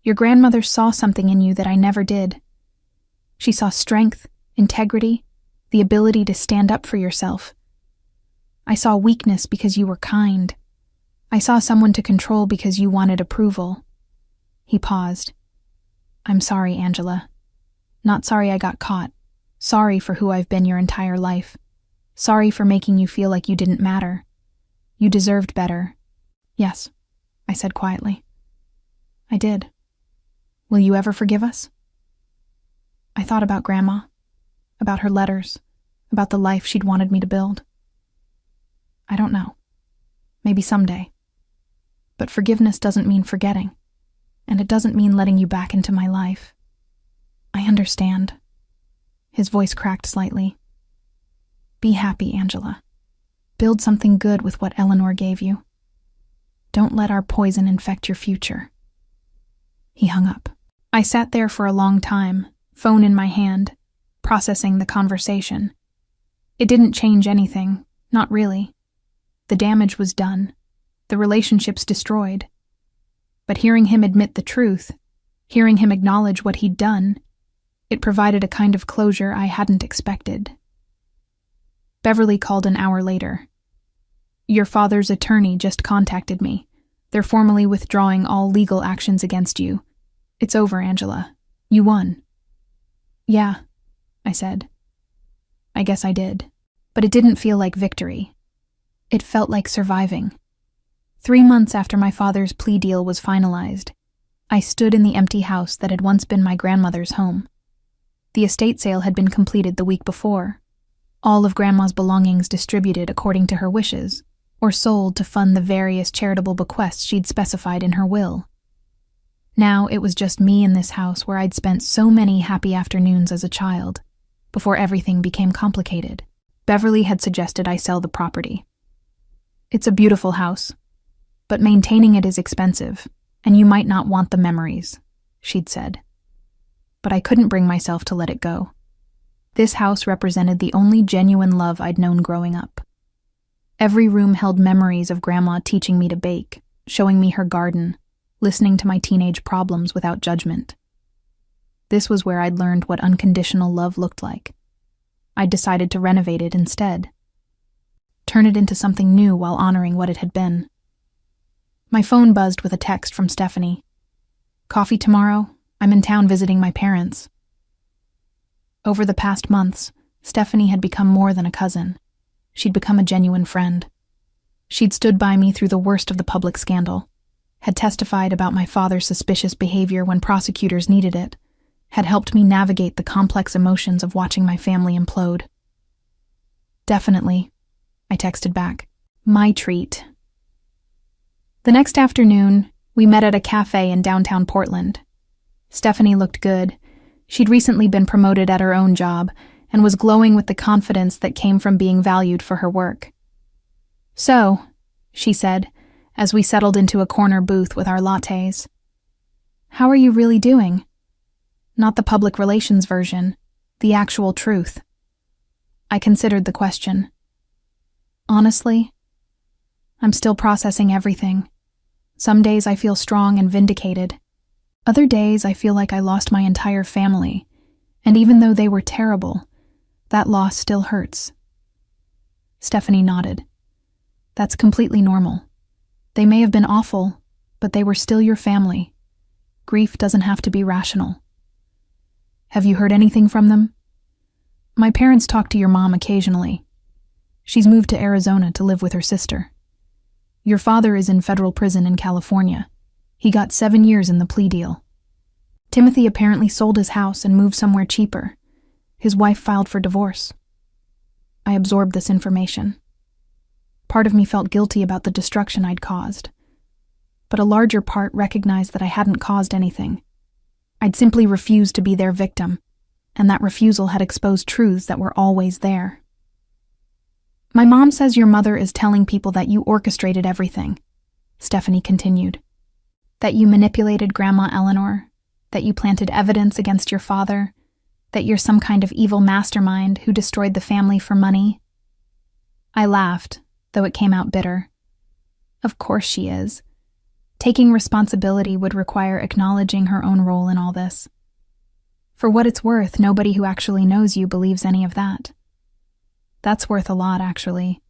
Your grandmother saw something in you that I never did. She saw strength, integrity, the ability to stand up for yourself. I saw weakness because you were kind. I saw someone to control because you wanted approval." He paused. "I'm sorry, Angela. Not sorry I got caught. Sorry for who I've been your entire life. Sorry for making you feel like you didn't matter. You deserved better." "Yes," I said quietly. "I did. Will you ever forgive us?" I thought about Grandma, about her letters, about the life she'd wanted me to build. "I don't know. Maybe someday. But forgiveness doesn't mean forgetting, and it doesn't mean letting you back into my life." "I understand." His voice cracked slightly. "Be happy, Angela. Build something good with what Eleanor gave you. Don't let our poison infect your future." He hung up. I sat there for a long time, phone in my hand, processing the conversation. It didn't change anything, not really. The damage was done, the relationships destroyed. But hearing him admit the truth, hearing him acknowledge what he'd done, it provided a kind of closure I hadn't expected. Beverly called an hour later. "Your father's attorney just contacted me. They're formally withdrawing all legal actions against you. It's over, Angela. You won." "Yeah," I said. I guess I did. But it didn't feel like victory. It felt like surviving. 3 months after my father's plea deal was finalized, I stood in the empty house that had once been my grandmother's home. The estate sale had been completed the week before. All of Grandma's belongings distributed according to her wishes, or sold to fund the various charitable bequests she'd specified in her will. Now it was just me in this house where I'd spent so many happy afternoons as a child, before everything became complicated. Beverly had suggested I sell the property. "It's a beautiful house, but maintaining it is expensive, and you might not want the memories," she'd said. But I couldn't bring myself to let it go. This house represented the only genuine love I'd known growing up. Every room held memories of Grandma teaching me to bake, showing me her garden, listening to my teenage problems without judgment. This was where I'd learned what unconditional love looked like. I'd decided to renovate it instead. Turn it into something new while honoring what it had been. My phone buzzed with a text from Stephanie. "Coffee tomorrow? I'm in town visiting my parents." Over the past months, Stephanie had become more than a cousin. She'd become a genuine friend. She'd stood by me through the worst of the public scandal, had testified about my father's suspicious behavior when prosecutors needed it, had helped me navigate the complex emotions of watching my family implode. "Definitely," I texted back. "My treat." The next afternoon, we met at a cafe in downtown Portland. Stephanie looked good. She'd recently been promoted at her own job and was glowing with the confidence that came from being valued for her work. "So," she said, as we settled into a corner booth with our lattes, "how are you really doing? Not the public relations version, the actual truth." I considered the question. Honestly, I'm still processing everything. Some days I feel strong and vindicated. Other days I feel like I lost my entire family, and even though they were terrible, that loss still hurts. Stephanie nodded. "That's completely normal. They may have been awful, but they were still your family. Grief doesn't have to be rational." "Have you heard anything from them?" "My parents talk to your mom occasionally. She's moved to Arizona to live with her sister. Your father is in federal prison in California. He got 7 years in the plea deal. Timothy apparently sold his house and moved somewhere cheaper. His wife filed for divorce." I absorbed this information. Part of me felt guilty about the destruction I'd caused, but a larger part recognized that I hadn't caused anything. I'd simply refused to be their victim, and that refusal had exposed truths that were always there. "My mom says your mother is telling people that you orchestrated everything," Stephanie continued. "That you manipulated Grandma Eleanor, that you planted evidence against your father, that you're some kind of evil mastermind who destroyed the family for money." I laughed, though it came out bitter. Of course she is. Taking responsibility would require acknowledging her own role in all this. For what it's worth, nobody who actually knows you believes any of that. That's worth a lot, actually.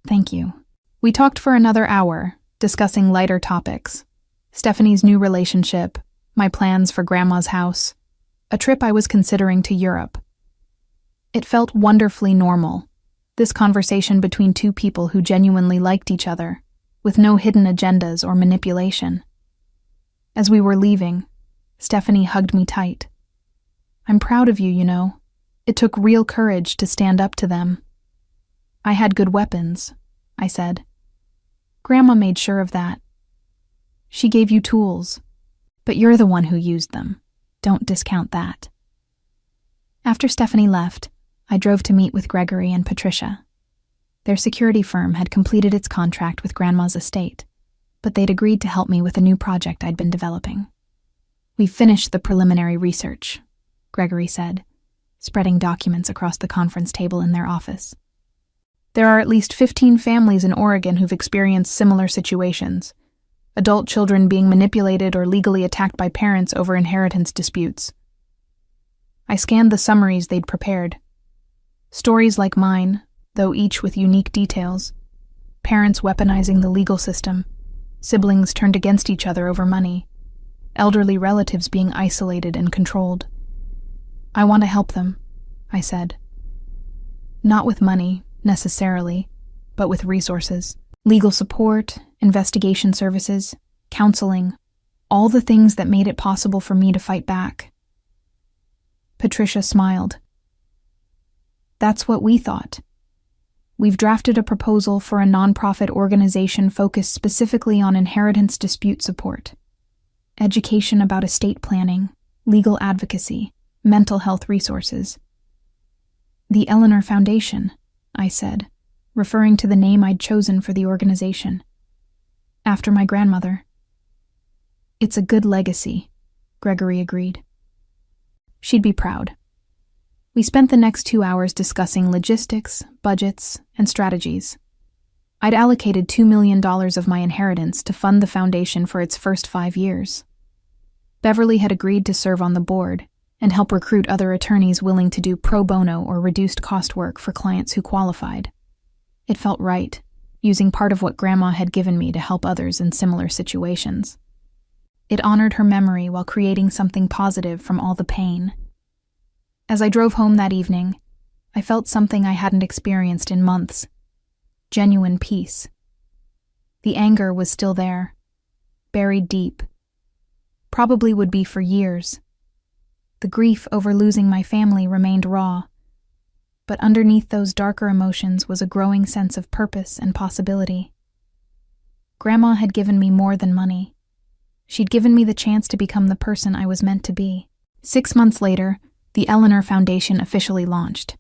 Thank you. We talked for another hour, discussing lighter topics. Stephanie's new relationship, my plans for Grandma's house, a trip I was considering to Europe. It felt wonderfully normal, this conversation between two people who genuinely liked each other, with no hidden agendas or manipulation. As we were leaving, Stephanie hugged me tight. "I'm proud of you, you know. It took real courage to stand up to them." "I had good weapons," I said. "Grandma made sure of that. She gave you tools, but you're the one who used them. Don't discount that." After Stephanie left, I drove to meet with Gregory and Patricia. Their security firm had completed its contract with Grandma's estate, but they'd agreed to help me with a new project I'd been developing. "We've finished the preliminary research," Gregory said, spreading documents across the conference table in their office. "There are at least 15 families in Oregon who've experienced similar situations, adult children being manipulated or legally attacked by parents over inheritance disputes." I scanned the summaries they'd prepared. Stories like mine, though each with unique details. Parents weaponizing the legal system, siblings turned against each other over money, elderly relatives being isolated and controlled. "I want to help them," I said. "Not with money, necessarily, but with resources. Legal support, investigation services, counseling, all the things that made it possible for me to fight back." Patricia smiled. "That's what we thought. We've drafted a proposal for a nonprofit organization focused specifically on inheritance dispute support, education about estate planning, legal advocacy, mental health resources." "The Eleanor Foundation," I said, referring to the name I'd chosen for the organization. "After my grandmother." "It's a good legacy," Gregory agreed. "She'd be proud." We spent the next 2 hours discussing logistics, budgets, and strategies. I'd allocated $2 million of my inheritance to fund the foundation for its first 5 years. Beverly had agreed to serve on the board and help recruit other attorneys willing to do pro bono or reduced cost work for clients who qualified. It felt right, using part of what Grandma had given me to help others in similar situations. It honored her memory while creating something positive from all the pain. As I drove home that evening, I felt something I hadn't experienced in months. Genuine peace. The anger was still there, buried deep. Probably would be for years. The grief over losing my family remained raw, but underneath those darker emotions was a growing sense of purpose and possibility. Grandma had given me more than money. She'd given me the chance to become the person I was meant to be. 6 months later, the Eleanor Foundation officially launched.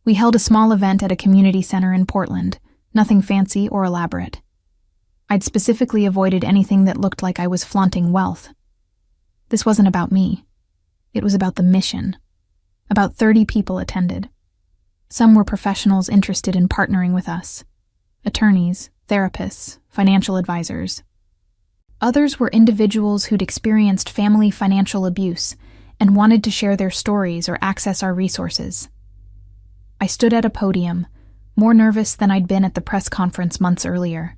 We held a small event at a community center in Portland, nothing fancy or elaborate. I'd specifically avoided anything that looked like I was flaunting wealth. This wasn't about me. It was about the mission. About 30 people attended. Some were professionals interested in partnering with us. Attorneys, therapists, financial advisors. Others were individuals who'd experienced family financial abuse and wanted to share their stories or access our resources. I stood at a podium, more nervous than I'd been at the press conference months earlier.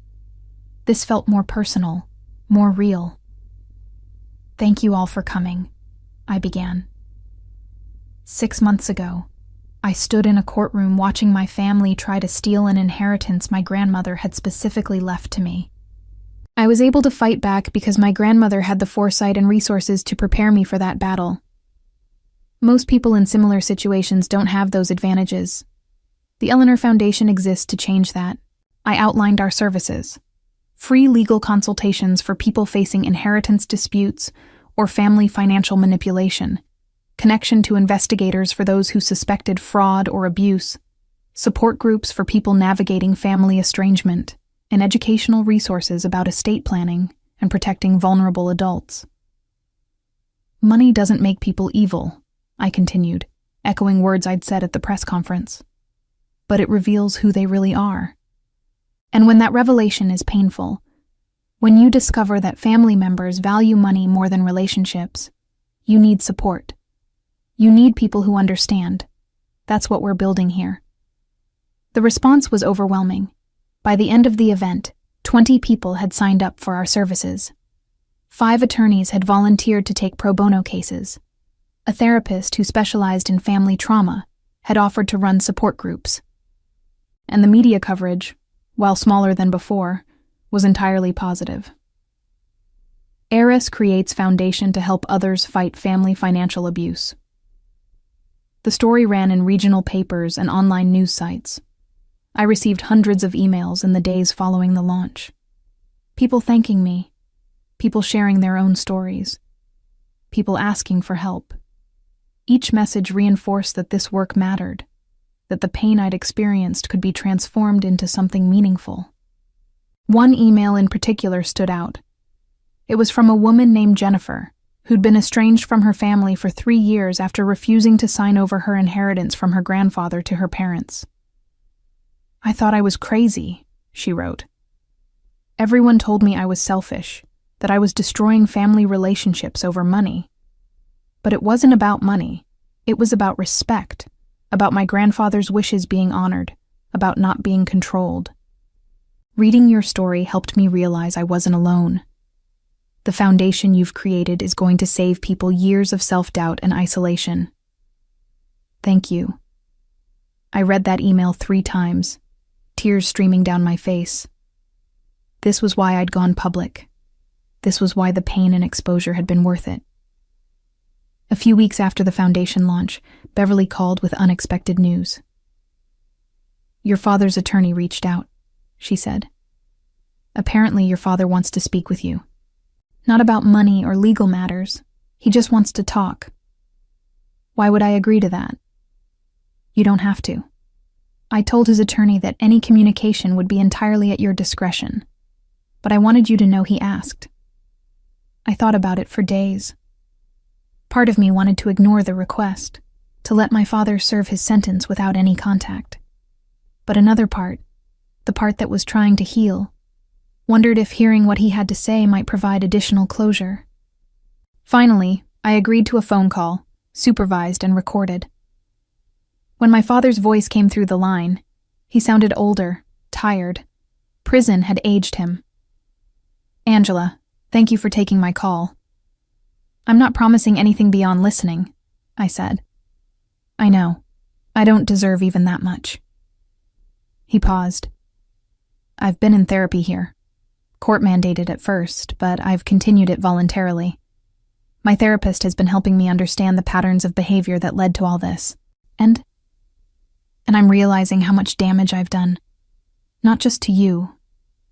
This felt more personal, more real. "Thank you all for coming," I began. 6 months ago, I stood in a courtroom watching my family try to steal an inheritance my grandmother had specifically left to me. I was able to fight back because my grandmother had the foresight and resources to prepare me for that battle. Most people in similar situations don't have those advantages. The Eleanor Foundation exists to change that. I outlined our services. Free legal consultations for people facing inheritance disputes or family financial manipulation. Connection to investigators for those who suspected fraud or abuse. Support groups for people navigating family estrangement. And educational resources about estate planning and protecting vulnerable adults. "Money doesn't make people evil," I continued, echoing words I'd said at the press conference. "But it reveals who they really are. And when that revelation is painful, when you discover that family members value money more than relationships, you need support. You need people who understand. That's what we're building here." The response was overwhelming. By the end of the event, 20 people had signed up for our services. 5 attorneys had volunteered to take pro bono cases. A therapist who specialized in family trauma had offered to run support groups. And the media coverage, while smaller than before, was entirely positive. Eris creates foundation to help others fight family financial abuse. The story ran in regional papers and online news sites. I received hundreds of emails in the days following the launch. People thanking me, people sharing their own stories, people asking for help. Each message reinforced that this work mattered, that the pain I'd experienced could be transformed into something meaningful. One email in particular stood out. It was from a woman named Jennifer, who'd been estranged from her family for 3 years after refusing to sign over her inheritance from her grandfather to her parents. "I thought I was crazy," she wrote. "Everyone told me I was selfish, that I was destroying family relationships over money. But it wasn't about money. It was about respect, about my grandfather's wishes being honored, about not being controlled. Reading your story helped me realize I wasn't alone. The foundation you've created is going to save people years of self-doubt and isolation. Thank you." I read that email 3 times, tears streaming down my face. This was why I'd gone public. This was why the pain and exposure had been worth it. A few weeks after the foundation launch, Beverly called with unexpected news. "Your father's attorney reached out," she said. "Apparently your father wants to speak with you. Not about money or legal matters. He just wants to talk." "Why would I agree to that?" "You don't have to. I told his attorney that any communication would be entirely at your discretion, but I wanted you to know he asked. I thought about it for days. Part of me wanted to ignore the request, to let my father serve his sentence without any contact. But another part, the part that was trying to heal, wondered if hearing what he had to say might provide additional closure. Finally, I agreed to a phone call, supervised and recorded. When my father's voice came through the line, he sounded older, tired. Prison had aged him. "Angela, thank you for taking my call. I'm not promising anything beyond listening," I said. "I know. I don't deserve even that much." He paused. "I've been in therapy here. Court mandated at first, but I've continued it voluntarily. My therapist has been helping me understand the patterns of behavior that led to all this. And I'm realizing how much damage I've done. Not just to you,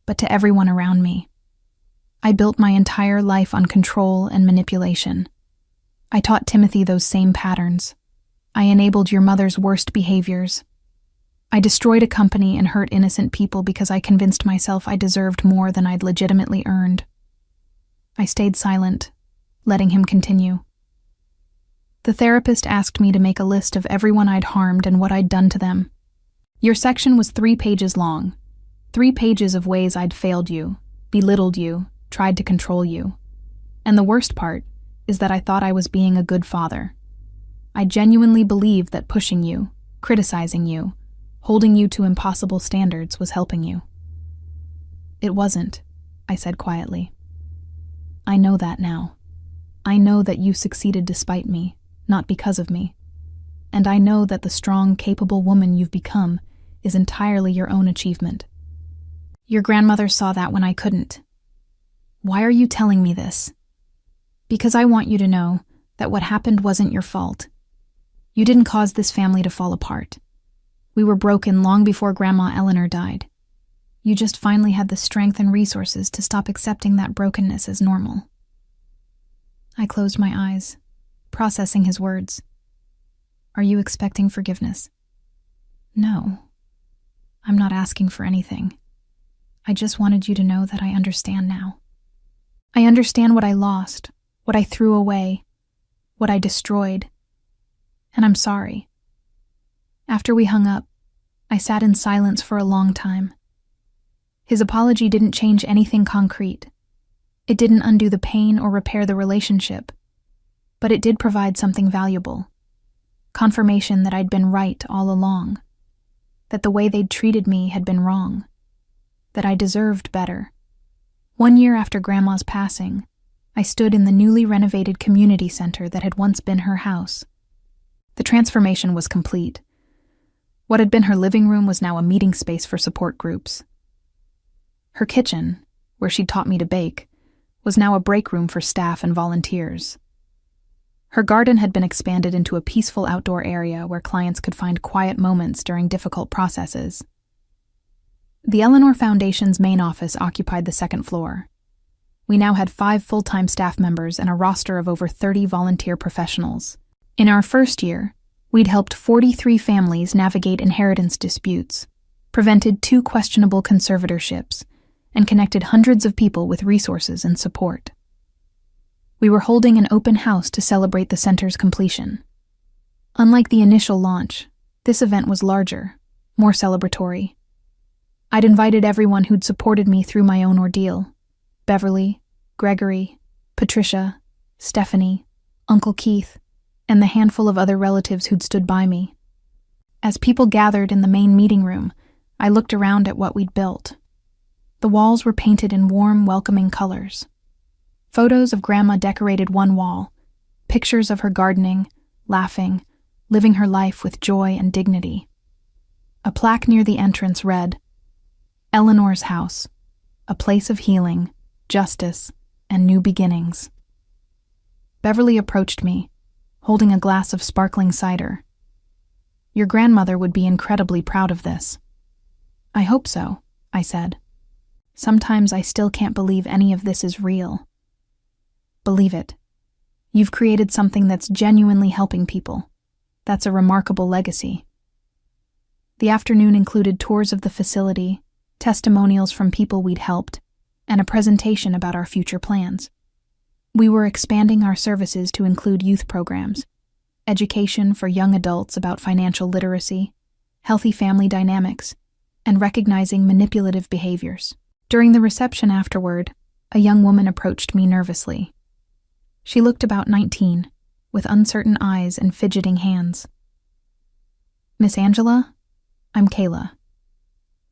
but to everyone around me. I built my entire life on control and manipulation. I taught Timothy those same patterns. I enabled your mother's worst behaviors. I destroyed a company and hurt innocent people because I convinced myself I deserved more than I'd legitimately earned." I stayed silent, letting him continue. The therapist asked me to make a list of everyone I'd harmed and what I'd done to them. "Your section was 3 pages long. 3 pages of ways I'd failed you, belittled you, tried to control you. And the worst part is that I thought I was being a good father. I genuinely believed that pushing you, criticizing you, holding you to impossible standards was helping you." "It wasn't," I said quietly. "I know that now. I know that you succeeded despite me, not because of me. And I know that the strong, capable woman you've become is entirely your own achievement. Your grandmother saw that when I couldn't. Why are you telling me this? Because I want you to know that what happened wasn't your fault. You didn't cause this family to fall apart. We were broken long before Grandma Eleanor died. You just finally had the strength and resources to stop accepting that brokenness as normal." I closed my eyes, processing his words. "Are you expecting forgiveness?" "No. I'm not asking for anything. I just wanted you to know that I understand now. I understand what I lost, what I threw away, what I destroyed. And I'm sorry." After we hung up, I sat in silence for a long time. His apology didn't change anything concrete. It didn't undo the pain or repair the relationship, but it did provide something valuable. Confirmation that I'd been right all along, that the way they'd treated me had been wrong, that I deserved better. 1 year after Grandma's passing, I stood in the newly renovated community center that had once been her house. The transformation was complete. What had been her living room was now a meeting space for support groups. Her kitchen, where she'd taught me to bake, was now a break room for staff and volunteers. Her garden had been expanded into a peaceful outdoor area where clients could find quiet moments during difficult processes. The Eleanor Foundation's main office occupied the second floor. We now had 5 full-time staff members and a roster of over 30 volunteer professionals. In our first year, we'd helped 43 families navigate inheritance disputes, prevented 2 questionable conservatorships, and connected hundreds of people with resources and support. We were holding an open house to celebrate the center's completion. Unlike the initial launch, this event was larger, more celebratory. I'd invited everyone who'd supported me through my own ordeal: Beverly, Gregory, Patricia, Stephanie, Uncle Keith, and the handful of other relatives who'd stood by me. As people gathered in the main meeting room, I looked around at what we'd built. The walls were painted in warm, welcoming colors. Photos of Grandma decorated one wall, pictures of her gardening, laughing, living her life with joy and dignity. A plaque near the entrance read, "Eleanor's House, a place of healing, justice, and new beginnings." Beverly approached me, holding a glass of sparkling cider. "Your grandmother would be incredibly proud of this." "I hope so," I said. "Sometimes I still can't believe any of this is real." "Believe it. You've created something that's genuinely helping people. That's a remarkable legacy." The afternoon included tours of the facility, testimonials from people we'd helped, and a presentation about our future plans. We were expanding our services to include youth programs, education for young adults about financial literacy, healthy family dynamics, and recognizing manipulative behaviors. During the reception afterward, a young woman approached me nervously. She looked about 19, with uncertain eyes and fidgeting hands. "Miss Angela, I'm Kayla.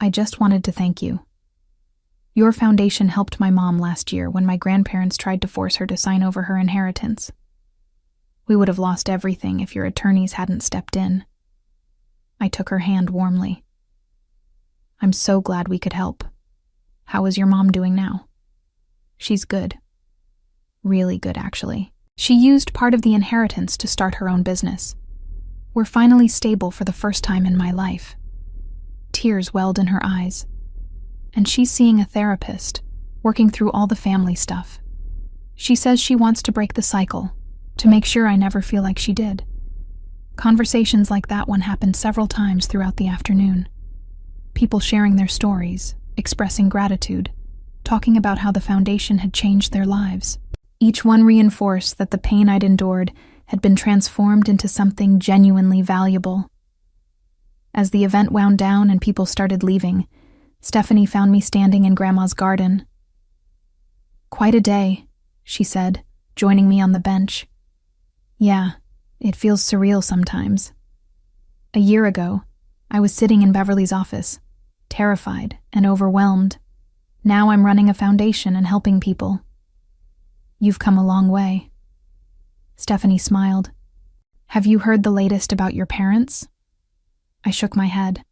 I just wanted to thank you. Your foundation helped my mom last year when my grandparents tried to force her to sign over her inheritance. We would have lost everything if your attorneys hadn't stepped in." I took her hand warmly. "I'm so glad we could help. How is your mom doing now?" "She's good. Really good, actually. She used part of the inheritance to start her own business. We're finally stable for the first time in my life." Tears welled in her eyes. "And she's seeing a therapist, working through all the family stuff. She says she wants to break the cycle, to make sure I never feel like she did." Conversations like that one happened several times throughout the afternoon. People sharing their stories, expressing gratitude, talking about how the foundation had changed their lives. Each one reinforced that the pain I'd endured had been transformed into something genuinely valuable. As the event wound down and people started leaving, Stephanie found me standing in Grandma's garden. "Quite a day," she said, joining me on the bench. "Yeah, it feels surreal sometimes. A year ago, I was sitting in Beverly's office, terrified and overwhelmed. Now I'm running a foundation and helping people. You've come a long way." Stephanie smiled. "Have you heard the latest about your parents?" I shook my head.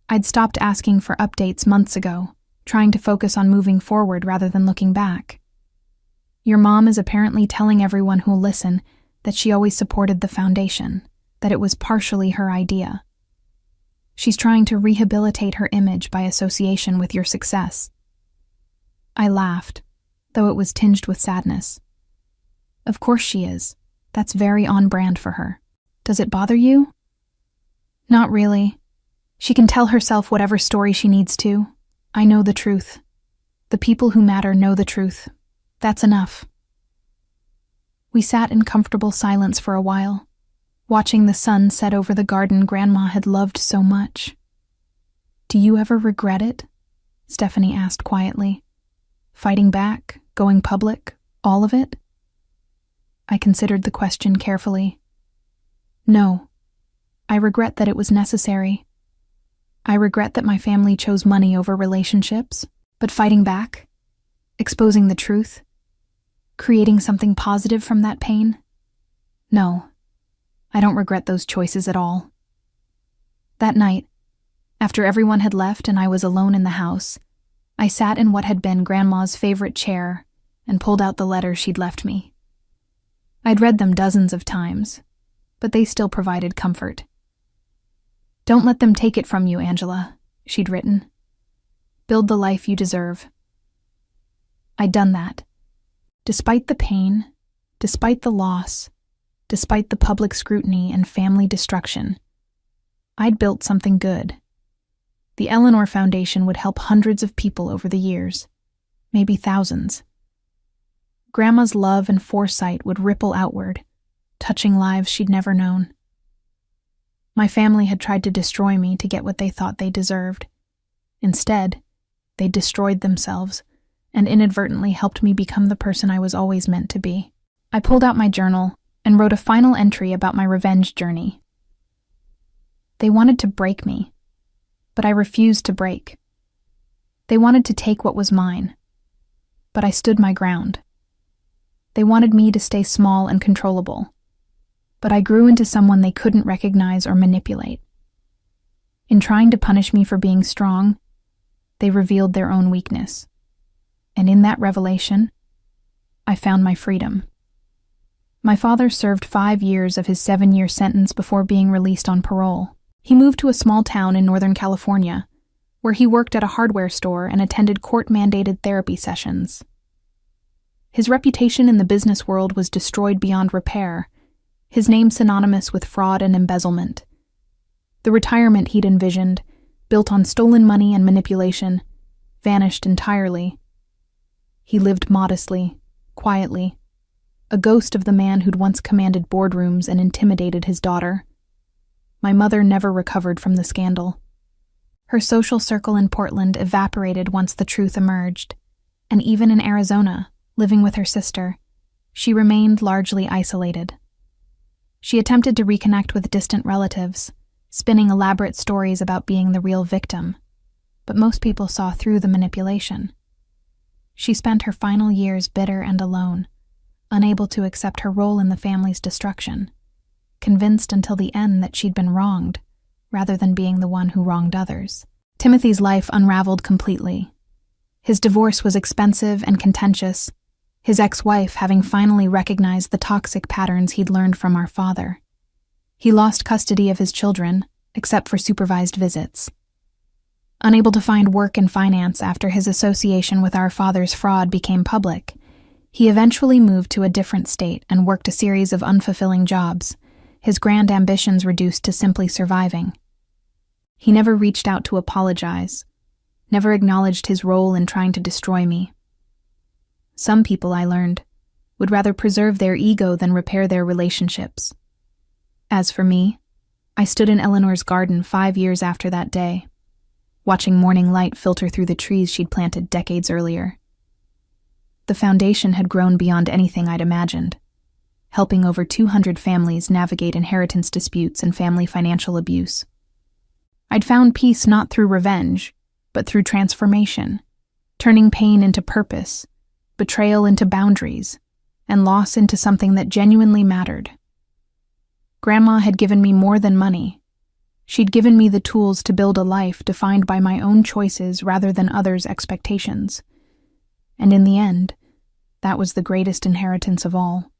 I'd stopped asking for updates months ago, trying to focus on moving forward rather than looking back. "Your mom is apparently telling everyone who'll listen that she always supported the foundation, that it was partially her idea. She's trying to rehabilitate her image by association with your success." I laughed, though it was tinged with sadness. "Of course she is. That's very on brand for her. Does it bother you?" "Not really. She can tell herself whatever story she needs to. I know the truth. The people who matter know the truth. That's enough." We sat in comfortable silence for a while, watching the sun set over the garden Grandma had loved so much. "Do you ever regret it?" Stephanie asked quietly. "Fighting back, going public, all of it?" I considered the question carefully. "No. I regret that it was necessary. I regret that my family chose money over relationships, but fighting back, exposing the truth, creating something positive from that pain? No, I don't regret those choices at all. That night, after everyone had left and I was alone in the house, I sat in what had been Grandma's favorite chair and pulled out the letters she'd left me. I'd read them dozens of times, but they still provided comfort. "Don't let them take it from you, Angela," she'd written. "Build the life you deserve." I'd done that. Despite the pain, despite the loss, despite the public scrutiny and family destruction, I'd built something good. The Eleanor Foundation would help hundreds of people over the years, maybe thousands. Grandma's love and foresight would ripple outward, touching lives she'd never known. My family had tried to destroy me to get what they thought they deserved. Instead, they destroyed themselves and inadvertently helped me become the person I was always meant to be. I pulled out my journal and wrote a final entry about my revenge journey. They wanted to break me, but I refused to break. They wanted to take what was mine, but I stood my ground. They wanted me to stay small and controllable, but I grew into someone they couldn't recognize or manipulate. In trying to punish me for being strong, they revealed their own weakness. And in that revelation, I found my freedom. My father served 5 years of his 7-year sentence before being released on parole. He moved to a small town in Northern California, where he worked at a hardware store and attended court-mandated therapy sessions. His reputation in the business world was destroyed beyond repair, his name synonymous with fraud and embezzlement. The retirement he'd envisioned, built on stolen money and manipulation, vanished entirely. He lived modestly, quietly, a ghost of the man who'd once commanded boardrooms and intimidated his daughter. My mother never recovered from the scandal. Her social circle in Portland evaporated once the truth emerged, and even in Arizona, living with her sister, she remained largely isolated. She attempted to reconnect with distant relatives, spinning elaborate stories about being the real victim, but most people saw through the manipulation. She spent her final years bitter and alone, unable to accept her role in the family's destruction, convinced until the end that she'd been wronged, rather than being the one who wronged others. Timothy's life unraveled completely. His divorce was expensive and contentious, his ex-wife having finally recognized the toxic patterns he'd learned from our father. He lost custody of his children, except for supervised visits. Unable to find work in finance after his association with our father's fraud became public, he eventually moved to a different state and worked a series of unfulfilling jobs, his grand ambitions reduced to simply surviving. He never reached out to apologize, never acknowledged his role in trying to destroy me. Some people, I learned, would rather preserve their ego than repair their relationships. As for me, I stood in Eleanor's garden 5 years after that day, watching morning light filter through the trees she'd planted decades earlier. The foundation had grown beyond anything I'd imagined, helping over 200 families navigate inheritance disputes and family financial abuse. I'd found peace not through revenge, but through transformation, turning pain into purpose, betrayal into boundaries, and loss into something that genuinely mattered. Grandma had given me more than money. She'd given me the tools to build a life defined by my own choices rather than others' expectations. And in the end, that was the greatest inheritance of all.